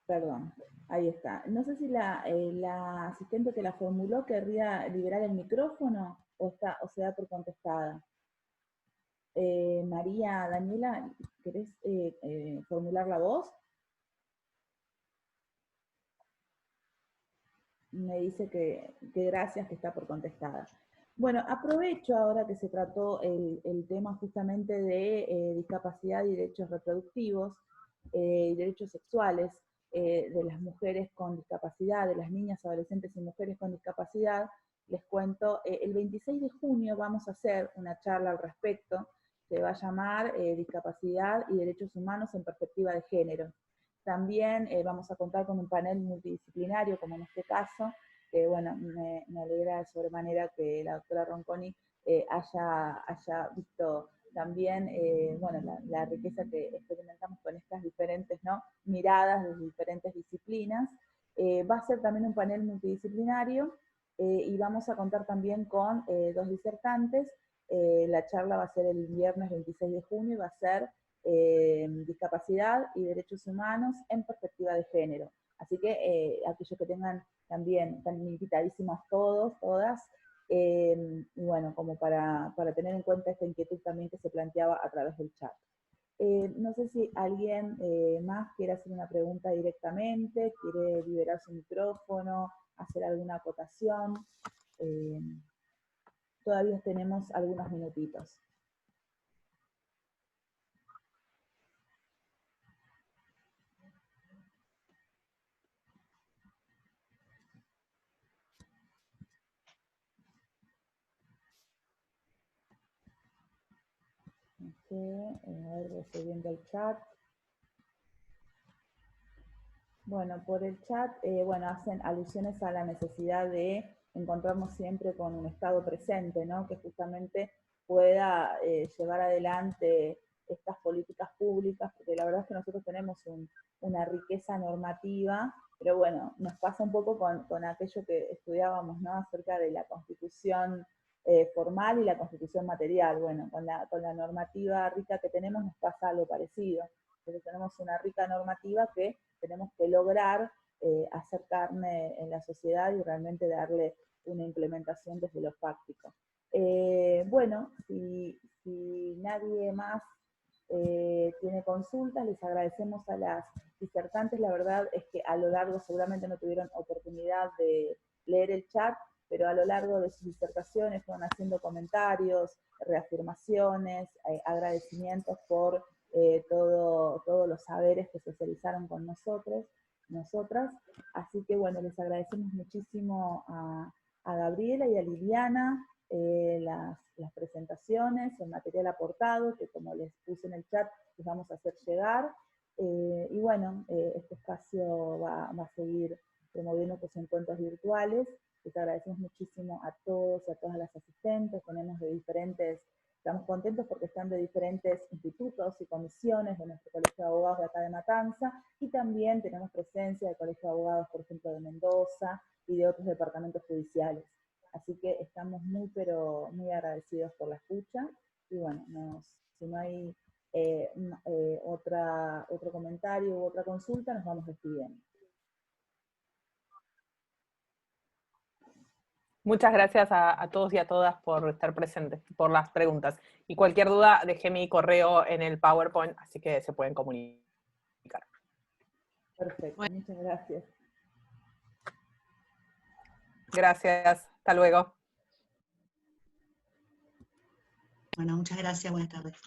Perdón, ahí está. No sé si la asistente que la formuló querría liberar el micrófono o se da por contestada. María Daniela, ¿querés formular la voz? Me dice que gracias, que está por contestada. Bueno, aprovecho ahora que se trató el tema justamente de discapacidad y derechos reproductivos y derechos sexuales de las mujeres con discapacidad, de las niñas, adolescentes y mujeres con discapacidad. Les cuento, el 26 de junio vamos a hacer una charla al respecto, que va a llamar Discapacidad y Derechos Humanos en Perspectiva de Género. También vamos a contar con un panel multidisciplinario, como en este caso, que bueno, me alegra de sobremanera que la doctora Ronconi haya visto también bueno, la riqueza que experimentamos con estas diferentes, ¿no?, miradas de diferentes disciplinas. Va a ser también un panel multidisciplinario y vamos a contar también con 2 disertantes. La charla va a ser el viernes 26 de junio y va a ser discapacidad y derechos humanos en perspectiva de género. Así que aquellos que tengan también, están invitadísimos todos, todas, y bueno, como para tener en cuenta esta inquietud también que se planteaba a través del chat. No sé si alguien más quiere hacer una pregunta directamente, quiere liberar su micrófono, hacer alguna acotación. Todavía tenemos algunos minutitos. A ver, estoy viendo el chat. Bueno, por el chat, bueno, hacen alusiones a la necesidad de encontrarnos siempre con un Estado presente, ¿no?, que justamente pueda llevar adelante estas políticas públicas, porque la verdad es que nosotros tenemos una riqueza normativa, pero bueno, nos pasa un poco con aquello que estudiábamos, ¿no?, acerca de la Constitución formal y la Constitución material. Bueno, con la normativa rica que tenemos nos pasa algo parecido. Entonces tenemos una rica normativa que tenemos que lograr hacer carne en la sociedad y realmente darle una implementación desde lo fáctico. Bueno, si nadie más tiene consultas, les agradecemos a las disertantes. La verdad es que a lo largo seguramente no tuvieron oportunidad de leer el chat, pero a lo largo de sus disertaciones fueron haciendo comentarios, reafirmaciones, agradecimientos por todos los saberes que socializaron con nosotros, nosotras. Así que bueno, les agradecemos muchísimo a Gabriela y a Liliana las presentaciones, el material aportado, que como les puse en el chat, les vamos a hacer llegar. Y bueno, este espacio va a seguir promoviendo sus encuentros virtuales. Les agradecemos muchísimo a todos y a todas las asistentes. Tenemos de diferentes Estamos contentos porque están de diferentes institutos y comisiones de nuestro Colegio de Abogados de acá de Matanza, y también tenemos presencia del Colegio de Abogados, por ejemplo, de Mendoza y de otros departamentos judiciales. Así que estamos muy, pero muy agradecidos por la escucha, y bueno, si no hay otro comentario u otra consulta, nos vamos despidiendo. Muchas gracias a todos y a todas por estar presentes, por las preguntas. Y cualquier duda, dejé mi correo en el PowerPoint, así que se pueden comunicar. Perfecto, bueno, muchas gracias. Gracias, hasta luego. Bueno, muchas gracias, buenas tardes.